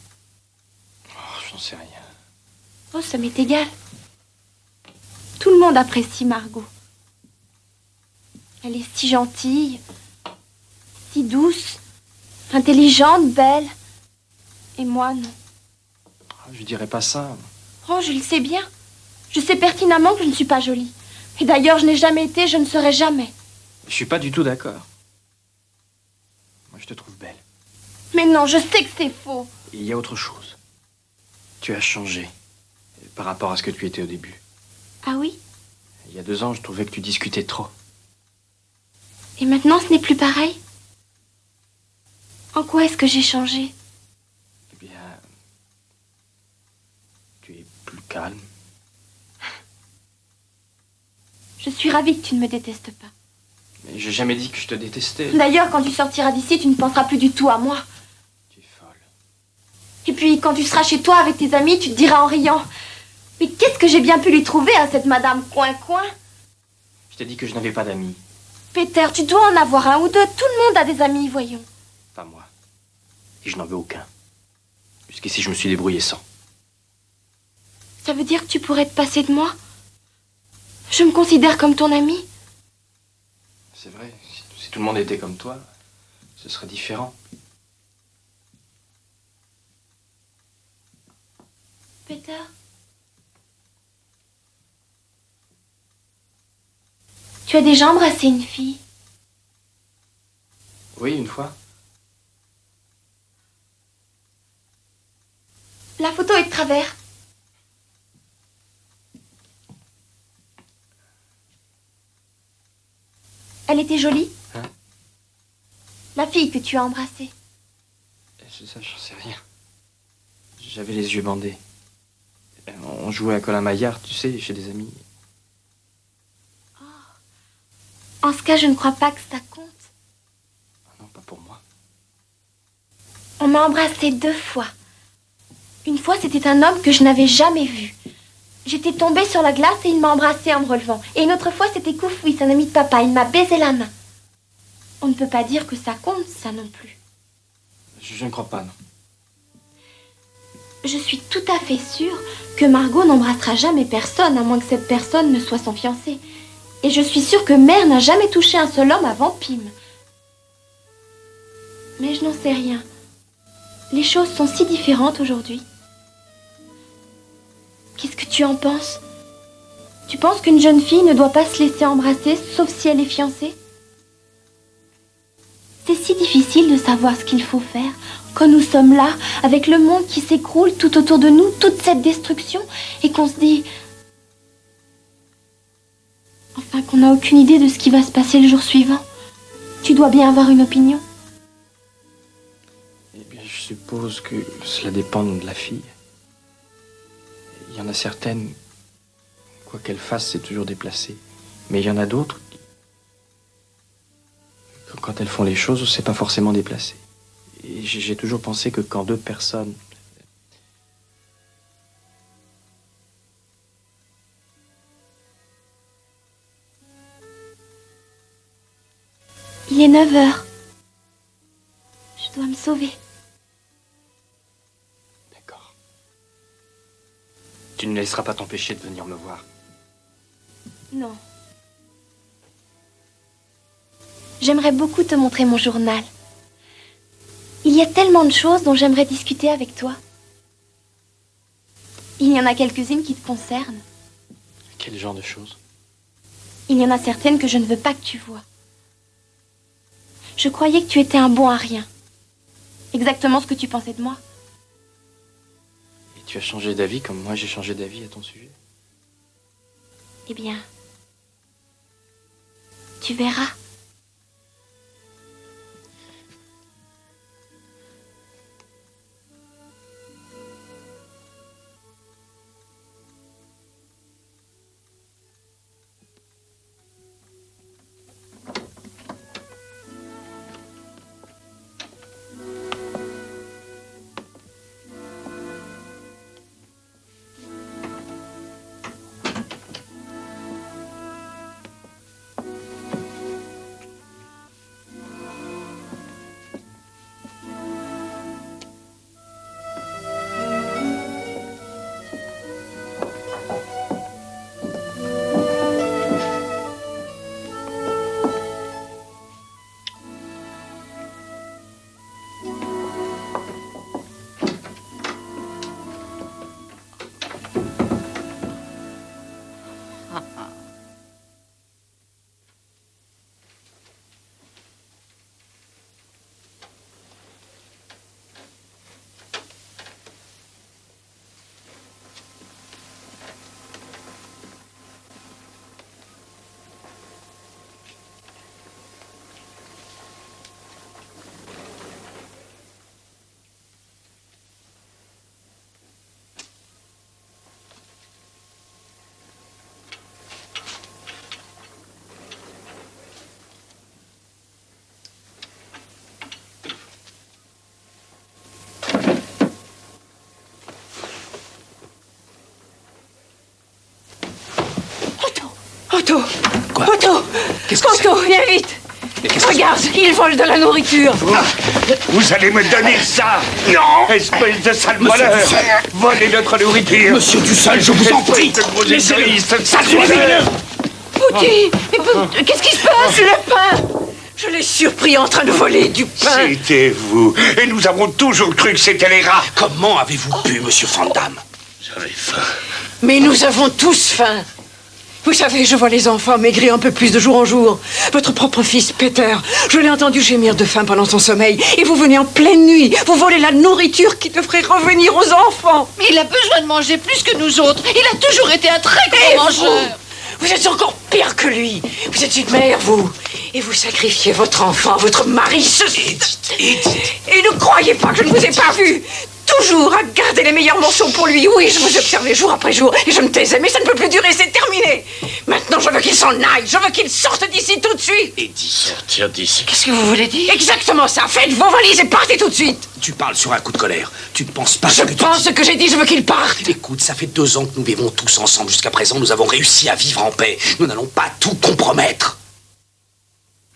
Oh, j'en sais rien. Oh, ça m'est égal. Tout le monde apprécie Margot. Elle est si gentille, si douce, intelligente, belle. Et moi, non. Je dirais pas ça. Oh, je le sais bien. Je sais pertinemment que je ne suis pas jolie. Et d'ailleurs, je n'ai jamais été, je ne serai jamais. Je suis pas du tout d'accord. Moi, je te trouve belle. Mais non, je sais que c'est faux. Et il y a autre chose. Tu as changé par rapport à ce que tu étais au début. Ah oui? Il y a 2 ans, je trouvais que tu discutais trop. Et maintenant, ce n'est plus pareil? En quoi est-ce que j'ai changé? Eh bien, tu es plus calme. Je suis ravie que tu ne me détestes pas. Mais j'ai jamais dit que je te détestais. D'ailleurs, quand tu sortiras d'ici, tu ne penseras plus du tout à moi. Tu es folle. Et puis, quand tu seras chez toi avec tes amis, tu te diras en riant: mais qu'est-ce que j'ai bien pu lui trouver à cette Madame Coin-Coin? Je t'ai dit que je n'avais pas d'amis. Peter, tu dois en avoir un ou deux. Tout le monde a des amis, voyons. Pas moi. Et je n'en veux aucun. Jusqu'ici, je me suis débrouillé sans. Ça veut dire que tu pourrais te passer de moi? Je me considère comme ton ami. C'est vrai, si tout le monde était comme toi, ce serait différent. Peter? Tu as déjà embrassé une fille? Oui, une fois. La photo est de travers. Elle était jolie? Hein? La fille que tu as embrassée. Ça, j'en sais rien. J'avais les yeux bandés. On jouait à Colin Maillard, tu sais, chez des amis. En ce cas, je ne crois pas que ça compte. Non, pas pour moi. On m'a embrassée 2 fois. Une fois, c'était un homme que je n'avais jamais vu. J'étais tombée sur la glace et il m'a embrassée en me relevant. Et une autre fois, c'était Koufoui, un ami de papa. Il m'a baisé la main. On ne peut pas dire que ça compte, ça non plus. Je ne crois pas, non. Je suis tout à fait sûre que Margot n'embrassera jamais personne, à moins que cette personne ne soit son fiancé. Et je suis sûre que Mère n'a jamais touché un seul homme avant Pim. Mais je n'en sais rien. Les choses sont si différentes aujourd'hui. Qu'est-ce que tu en penses? Tu penses qu'une jeune fille ne doit pas se laisser embrasser, sauf si elle est fiancée? C'est si difficile de savoir ce qu'il faut faire quand nous sommes là, avec le monde qui s'écroule tout autour de nous, toute cette destruction, et qu'on se dit... Enfin, qu'on n'a aucune idée de ce qui va se passer le jour suivant. Tu dois bien avoir une opinion. Eh bien, je suppose que cela dépend de la fille. Il y en a certaines, quoi qu'elles fassent, c'est toujours déplacé. Mais il y en a d'autres, quand elles font les choses, c'est pas forcément déplacé. Et j'ai toujours pensé que quand 2 personnes... Il est 9 heures. Je dois me sauver. D'accord. Tu ne laisseras pas t'empêcher de venir me voir. Non. J'aimerais beaucoup te montrer mon journal. Il y a tellement de choses dont j'aimerais discuter avec toi. Il y en a quelques-unes qui te concernent. Quel genre de choses? Il y en a certaines que je ne veux pas que tu vois. Je croyais que tu étais un bon à rien. Exactement ce que tu pensais de moi. Et tu as changé d'avis comme moi j'ai changé d'avis à ton sujet? Eh bien, tu verras. Otto! Quoi? Otto! Qu'est-ce que c'est? Otto, viens vite! Regarde, ils volent de la nourriture. Vous allez me donner ça? Non! Espèce de sale voleur! Volez notre nourriture! Monsieur Dussel, je vous en prie! Laissez-le! Sale voleur! Pouty, mais qu'est-ce qui se passe? Le pain! Je l'ai surpris en train de voler du pain. C'était vous. Et nous avons toujours cru que c'était les rats. Comment avez-vous pu, monsieur Van Damme? J'avais faim. Mais nous avons tous faim. Vous savez, je vois les enfants maigrir un peu plus de jour en jour. Votre propre fils, Peter, je l'ai entendu gémir de faim pendant son sommeil. Et vous venez en pleine nuit. Vous volez la nourriture qui devrait revenir aux enfants. Mais il a besoin de manger plus que nous autres. Il a toujours été un très grand mangeur. Vous êtes encore pire que lui. Vous êtes une mère, vous. Et vous sacrifiez votre enfant, votre mari. Et ne croyez pas que je ne vous ai pas vu. Toujours à garder les meilleurs morceaux pour lui. Oui, je vous observais jour après jour. Et je me taisais, mais ça ne peut plus durer, c'est terminé. Maintenant, je veux qu'il s'en aille. Je veux qu'il sorte d'ici tout de suite. Eddie, sortir d'ici. Qu'est-ce que vous voulez dire? Exactement ça. Faites vos valises et partez tout de suite. tu parles sur un coup de colère. Tu ne penses pas Je ce que tu pense dis. ce que j'ai dit, je veux qu'il parte. Écoute, ça fait 2 ans que nous vivons tous ensemble. Jusqu'à présent, nous avons réussi à vivre en paix. Nous n'allons pas tout compromettre.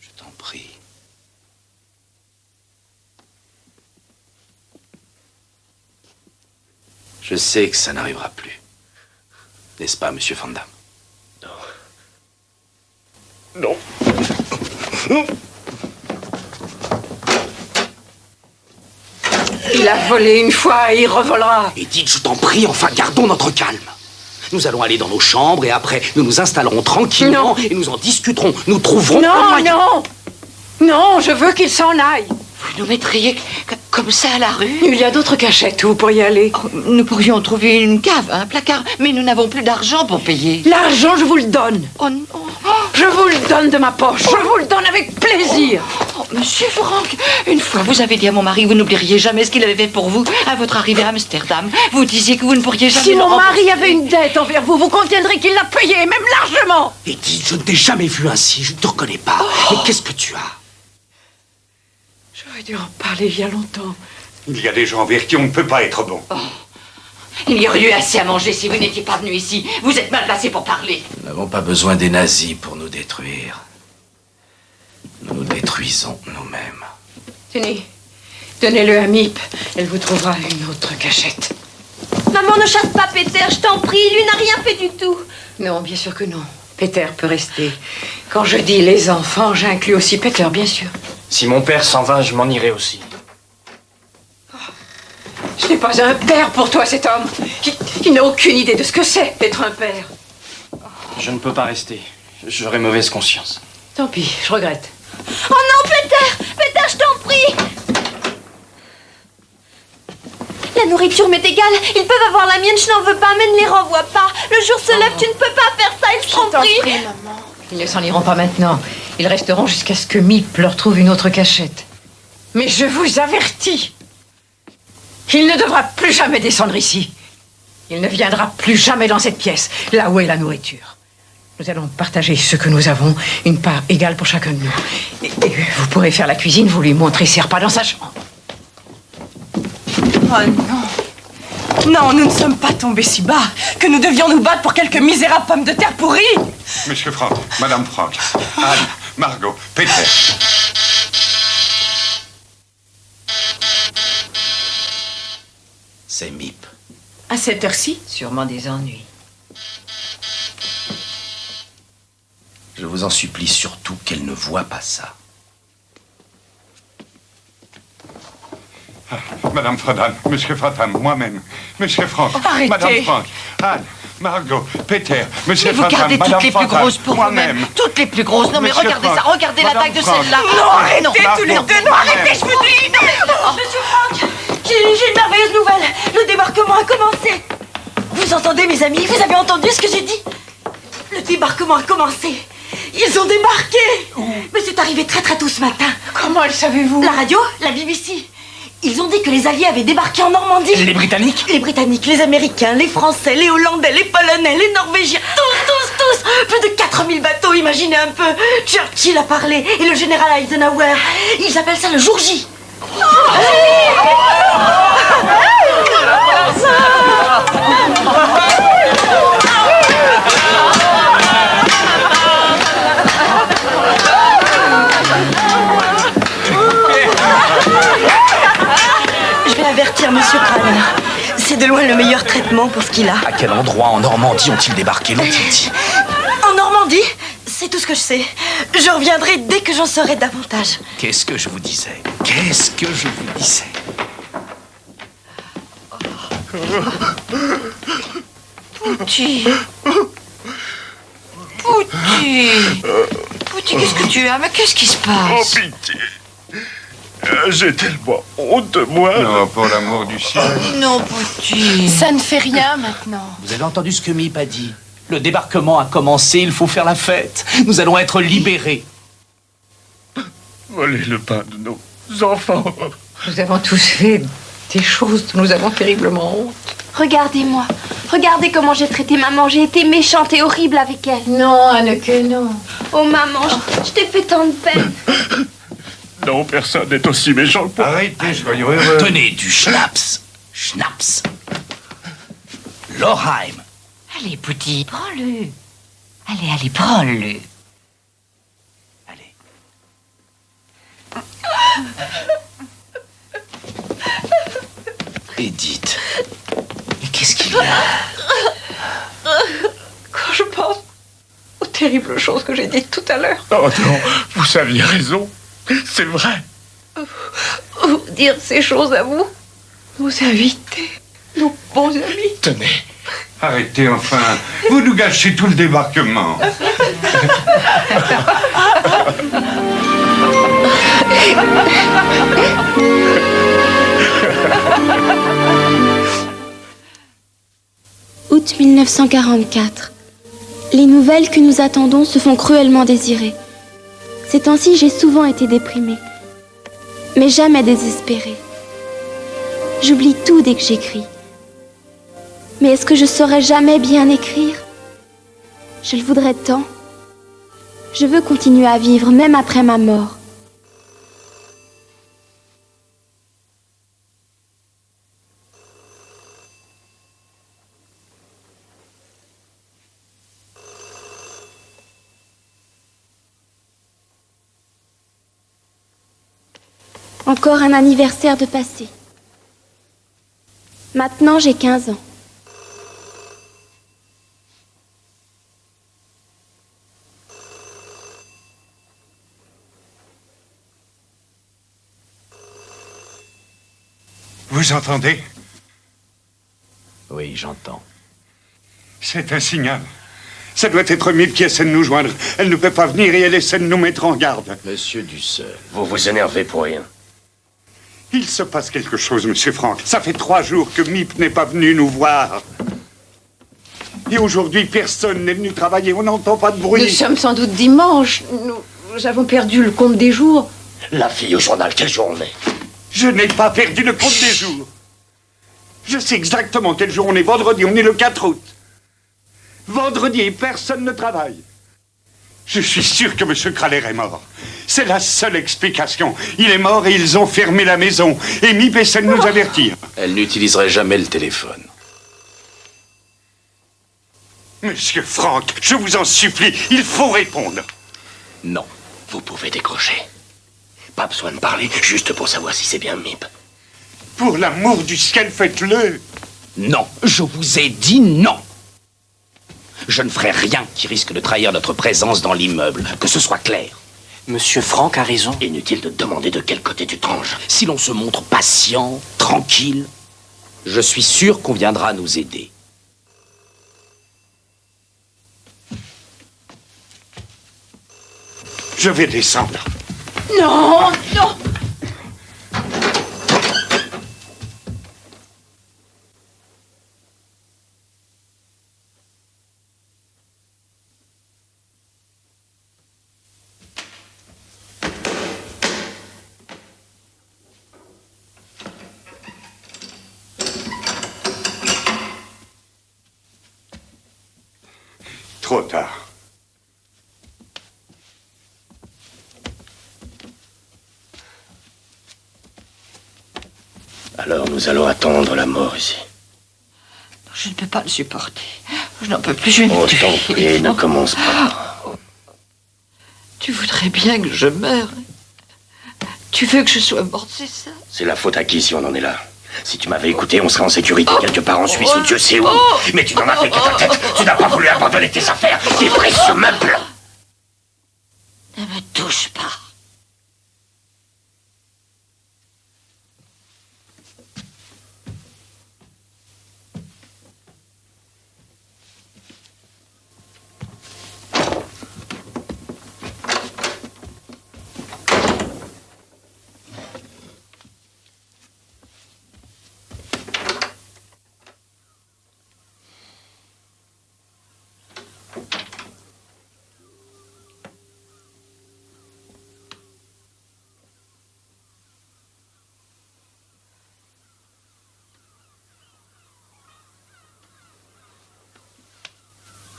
Je t'en prie. Je sais que ça n'arrivera plus. N'est-ce pas, monsieur Van Damme? Non. Il a volé une fois et il revolera. Edith, je t'en prie, enfin, gardons notre calme. Nous allons aller dans nos chambres et après, nous nous installerons tranquillement et nous en discuterons. Nous trouverons un moyen. Non, non, je veux qu'il s'en aille. Vous nous mettriez comme ça à la rue? Il y a d'autres cachettes où vous pourriez aller. Oh, nous pourrions trouver une cave, un placard, mais nous n'avons plus d'argent pour payer. L'argent, je vous le donne. Oh non. Je vous le donne de ma poche. Je vous le donne avec plaisir. Oh, monsieur Franck, une fois vous avez dit à mon mari, vous n'oublieriez jamais ce qu'il avait fait pour vous à votre arrivée à Amsterdam. Vous disiez que vous ne pourriez jamais... Si mon mari avait une dette envers vous, vous conviendrez qu'il l'a payée, même largement. Edith, je ne t'ai jamais vu ainsi. Je ne te reconnais pas. Mais qu'est-ce que tu as? J'aurais dû en parler il y a longtemps. Il y a des gens envers qui on ne peut pas être bon. Oh. Il y aurait eu assez à manger si vous n'étiez pas venu ici. Vous êtes mal placé pour parler. Nous n'avons pas besoin des nazis pour nous détruire. Nous nous détruisons nous-mêmes. Tenez, donnez-le à Miep. Elle vous trouvera une autre cachette. Maman, ne chasse pas Peter, je t'en prie. Lui n'a rien fait du tout. Non, bien sûr que non. Peter peut rester. Quand je dis les enfants, j'inclus aussi Peter, bien sûr. Si mon père s'en va, je m'en irai aussi. Ce n'est pas un père pour toi, cet homme. Il n'a aucune idée de ce que c'est d'être un père. Je ne peux pas rester. J'aurai mauvaise conscience. Tant pis, je regrette. Oh non, Peter! Peter, je t'en prie! La nourriture m'est égale. Ils peuvent avoir la mienne, je n'en veux pas, mais ne les renvoie pas. Le jour se lève, tu ne peux pas faire ça, je t'en prie. Maman. Ils ne s'en iront pas maintenant. Ils resteront jusqu'à ce que Miep leur trouve une autre cachette. Mais je vous avertis, il ne devra plus jamais descendre ici. Il ne viendra plus jamais dans cette pièce, là où est la nourriture. Nous allons partager ce que nous avons, une part égale pour chacun de nous. Et vous pourrez faire la cuisine, vous lui montrez ses repas dans sa chambre. Oh non. Non, nous ne sommes pas tombés si bas que nous devions nous battre pour quelques misérables pommes de terre pourries. Monsieur Franck, Madame Franck, Anne, Margot, Peter. C'est Miep. À cette heure-ci? Sûrement des ennuis. Je vous en supplie surtout qu'elle ne voie pas ça. Madame Frodin, Monsieur Frodin, moi-même, Monsieur Franck, Arrêtez. Madame Franck, Anne, Margot, Peter, Monsieur Mais vous Frodin, gardez Madame toutes les plus Frodin, grosses pour vous-même. moi-même. Toutes les plus grosses. Non, mais Monsieur regardez Franck, ça. Regardez la Madame taille de Franck. celle-là. Non, arrêtez non. tous les deux. Non, arrêtez, je vous dis. Non. Monsieur Franck, j'ai une merveilleuse nouvelle. Le débarquement a commencé. Vous entendez, mes amis? Vous avez entendu ce que j'ai dit? Le débarquement a commencé. Ils ont débarqué. Mais c'est arrivé très très tôt ce matin. Comment le savez-vous? La radio, la BBC. Ils ont dit que les Alliés avaient débarqué en Normandie. Les Britanniques? Les Britanniques, les Américains, les Français, les Hollandais, les Polonais, les Norvégiens, tous. Plus de 4000 bateaux, imaginez un peu. Churchill a parlé et le général Eisenhower. Ils appellent ça le jour J. traitement pour ce qu'il a. À quel endroit en Normandie ont-ils débarqué, l'ont-ils dit? En Normandie, c'est tout ce que je sais. Je reviendrai dès que j'en saurai davantage. Qu'est-ce que je vous disais? Qu'est-ce que je vous disais? Pouty. Pouty. Pouty, qu'est-ce que tu as? Mais qu'est-ce qui se passe? Oh, pitié. J'ai tellement honte de moi. Non, pour l'amour du ciel. Non, Pouty. Ça ne fait rien maintenant. Vous avez entendu ce que Miep a dit? Le débarquement a commencé, il faut faire la fête. Nous allons être libérés. Voler le pain de nos enfants. Nous avons tous fait des choses dont nous avons terriblement honte. Regardez-moi. Regardez comment j'ai traité maman. J'ai été méchante et horrible avec elle. Non, Anneke, non. Oh maman, je t'ai fait tant de peine. Non, personne n'est aussi méchant que moi. Arrêtez, soyons heureux. Tenez du schnapps. Schnapps. Lorheim. Allez, Pouty, prends-le. Allez, prends-le. Allez. Edith. Mais qu'est-ce qu'il y a? Quand je pense aux terribles choses que j'ai dites tout à l'heure. Oh non, vous aviez raison. C'est vrai. Dire ces choses à vous, nos invités, nos bons amis. Tenez. Arrêtez enfin. Vous nous gâchez tout le débarquement. Août 1944. Les nouvelles que nous attendons se font cruellement désirer. Ces temps-ci, j'ai souvent été déprimée, mais jamais désespérée. J'oublie tout dès que j'écris. Mais est-ce que je saurais jamais bien écrire? Je le voudrais tant. Je veux continuer à vivre, même après ma mort. Encore un anniversaire de passé. Maintenant, j'ai 15 ans. Vous entendez? Oui, j'entends. C'est un signal. Ça doit être Miep qui essaie de nous joindre. Elle ne peut pas venir et elle essaie de nous mettre en garde. Monsieur Dussel, vous vous énervez pour rien. Il se passe quelque chose, monsieur Franck. Ça fait 3 jours que Miep n'est pas venu nous voir. Et aujourd'hui, personne n'est venu travailler. On n'entend pas de bruit. Nous sommes sans doute dimanche. Nous avons perdu le compte des jours. La fille au journal, quelle journée? Je n'ai pas perdu le compte des jours. Je sais exactement quel jour on est. Vendredi, on est le 4 août. Vendredi, et personne ne travaille. Je suis sûr que M. Kraler est mort. C'est la seule explication. Il est mort et ils ont fermé la maison. Et Miep essaie de nous avertir. Elle n'utiliserait jamais le téléphone. Monsieur Franck, je vous en supplie, il faut répondre. Non. Vous pouvez décrocher. Pas besoin de parler, juste pour savoir si c'est bien Miep. Pour l'amour du ciel, faites-le. Non, je vous ai dit non. Je ne ferai rien qui risque de trahir notre présence dans l'immeuble, que ce soit clair. Monsieur Franck a raison. Inutile de demander de quel côté tu tranches. Si l'on se montre patient, tranquille, je suis sûr qu'on viendra nous aider. Je vais descendre. Non, non. Trop tard. Alors nous allons attendre la mort ici. Je ne peux pas le supporter. Je n'en peux plus, je vais me Oh, tuer. t'en prie, ne commence pas. Tu voudrais bien que je meure. Tu veux que je sois morte, c'est ça? C'est la faute à qui si on en est là? Si tu m'avais écouté, on serait en sécurité quelque part en Suisse ou Dieu sait où. Mais tu n'en as fait qu'à ta tête. Tu n'as pas voulu abandonner tes affaires, tes précieux meubles. Ne me touche pas.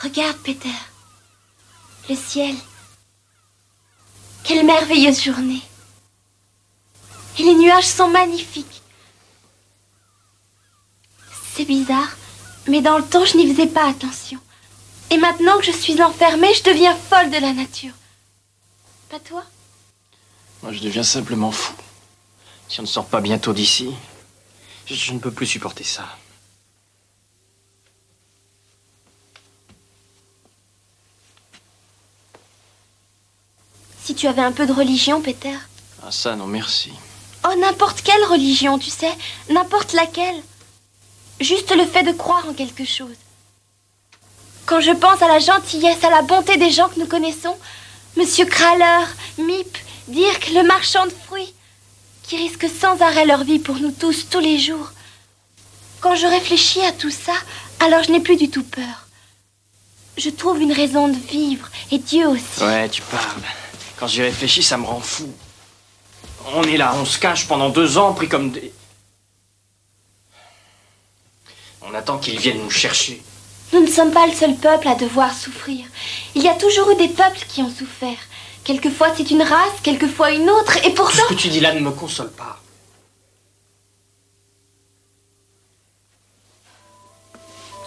Regarde, Peter. Le ciel. Quelle merveilleuse journée. Et les nuages sont magnifiques. C'est bizarre, mais dans le temps, je n'y faisais pas attention. Et maintenant que je suis enfermée, je deviens folle de la nature. Pas toi? Moi, je deviens simplement fou. Si on ne sort pas bientôt d'ici, je ne peux plus supporter ça. Si tu avais un peu de religion, Peter. Ah ça, non merci. Oh, n'importe quelle religion, tu sais. N'importe laquelle. Juste le fait de croire en quelque chose. Quand je pense à la gentillesse, à la bonté des gens que nous connaissons, Monsieur Kraler, Miep, Dirk, le marchand de fruits, qui risquent sans arrêt leur vie pour nous tous, tous les jours. Quand je réfléchis à tout ça, alors je n'ai plus du tout peur. Je trouve une raison de vivre, et Dieu aussi. Ouais, tu parles. Quand j'y réfléchis, ça me rend fou. On est là, on se cache pendant 2 ans, pris comme des... On attend qu'ils viennent nous chercher. Nous ne sommes pas le seul peuple à devoir souffrir. Il y a toujours eu des peuples qui ont souffert. Quelquefois c'est une race, quelquefois une autre, et pourtant... Tout ce que tu dis là ne me console pas.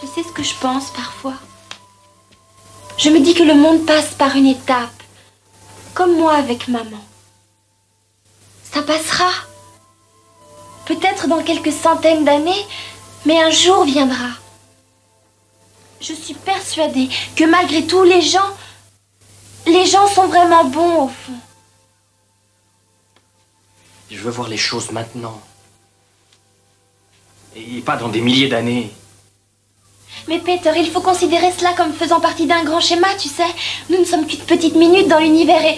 Je sais ce que je pense parfois. Je me dis que le monde passe par une étape. Comme moi avec maman. Ça passera. Peut-être dans quelques centaines d'années, mais un jour viendra. Je suis persuadée que malgré tout, les gens sont vraiment bons au fond. Je veux voir les choses maintenant. Et pas dans des milliers d'années. Mais Peter, il faut considérer cela comme faisant partie d'un grand schéma, tu sais. Nous ne sommes qu'une petite minute dans l'univers et...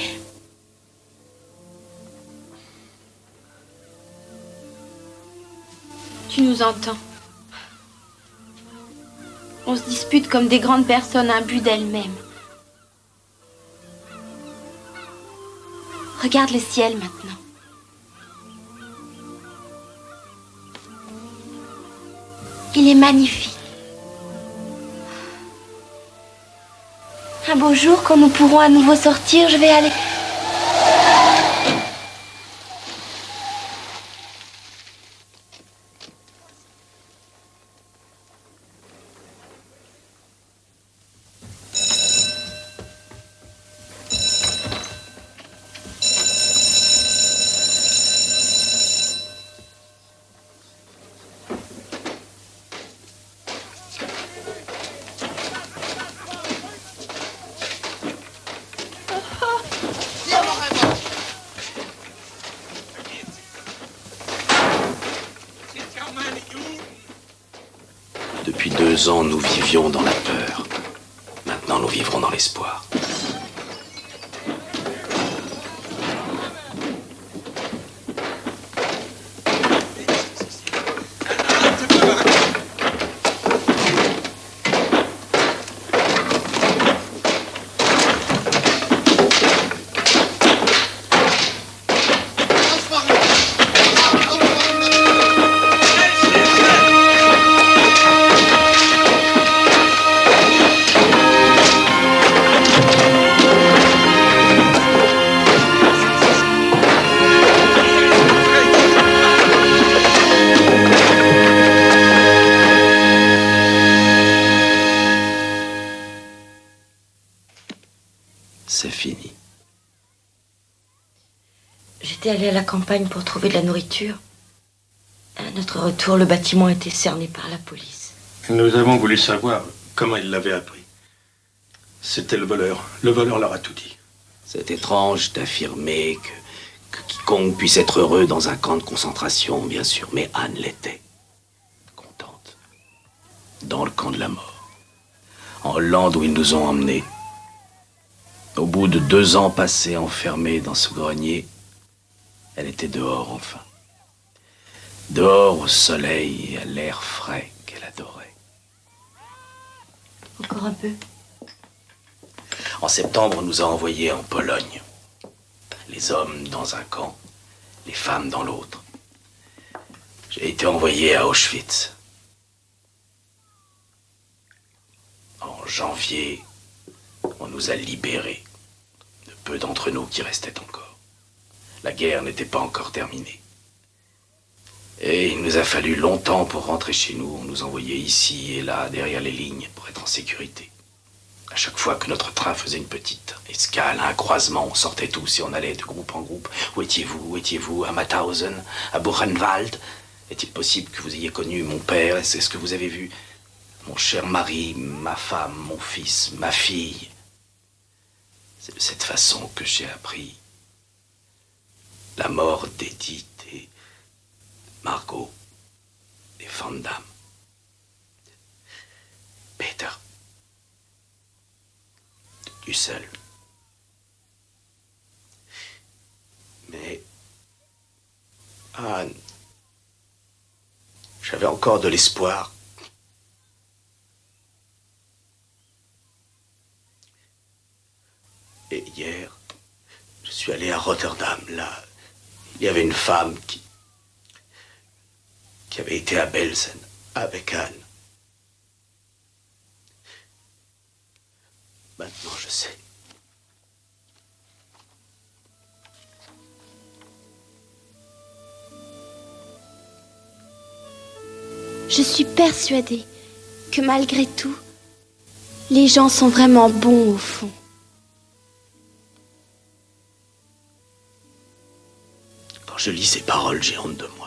Tu nous entends. On se dispute comme des grandes personnes imbues d'elles-mêmes. Regarde le ciel maintenant. Il est magnifique. Un beau jour, quand nous pourrons à nouveau sortir, je vais aller... Depuis 2 ans, nous vivions dans la peur. Maintenant, nous vivrons dans l'espoir. C'est fini. J'étais allée à la campagne pour trouver de la nourriture. À notre retour, le bâtiment était cerné par la police. Nous avons voulu savoir comment ils l'avaient appris. C'était le voleur. Le voleur leur a tout dit. C'est étrange d'affirmer que quiconque puisse être heureux dans un camp de concentration, bien sûr, mais Anne l'était. Contente. Dans le camp de la mort. En Hollande, où ils nous ont emmenés. Au bout de 2 ans passés enfermés dans ce grenier, elle était dehors enfin. Dehors au soleil et à l'air frais qu'elle adorait. Encore un peu. En septembre, on nous a envoyés en Pologne. Les hommes dans un camp, les femmes dans l'autre. J'ai été envoyé à Auschwitz. En janvier, on nous a libérés. De peu d'entre nous qui restaient encore. La guerre n'était pas encore terminée. Et il nous a fallu longtemps pour rentrer chez nous. On nous envoyait ici et là, derrière les lignes, pour être en sécurité. À chaque fois que notre train faisait une petite escale, un croisement, on sortait tous et on allait de groupe en groupe. Où étiez-vous? Où étiez-vous? À Mauthausen? À Buchenwald? Est-il possible que vous ayez connu mon père? Est-ce que vous avez vu mon cher mari, ma femme, mon fils, ma fille? C'est de cette façon que j'ai appris la mort d'Edith et Margot et Van Damme. Peter. Du seul. Mais Anne, j'avais encore de l'espoir. Et hier, je suis allé à Rotterdam. Là, il y avait une femme qui avait été à Belsen avec Anne. Maintenant, je sais. Je suis persuadée que malgré tout, les gens sont vraiment bons au fond. Quand je lis ces paroles, j'ai honte de moi.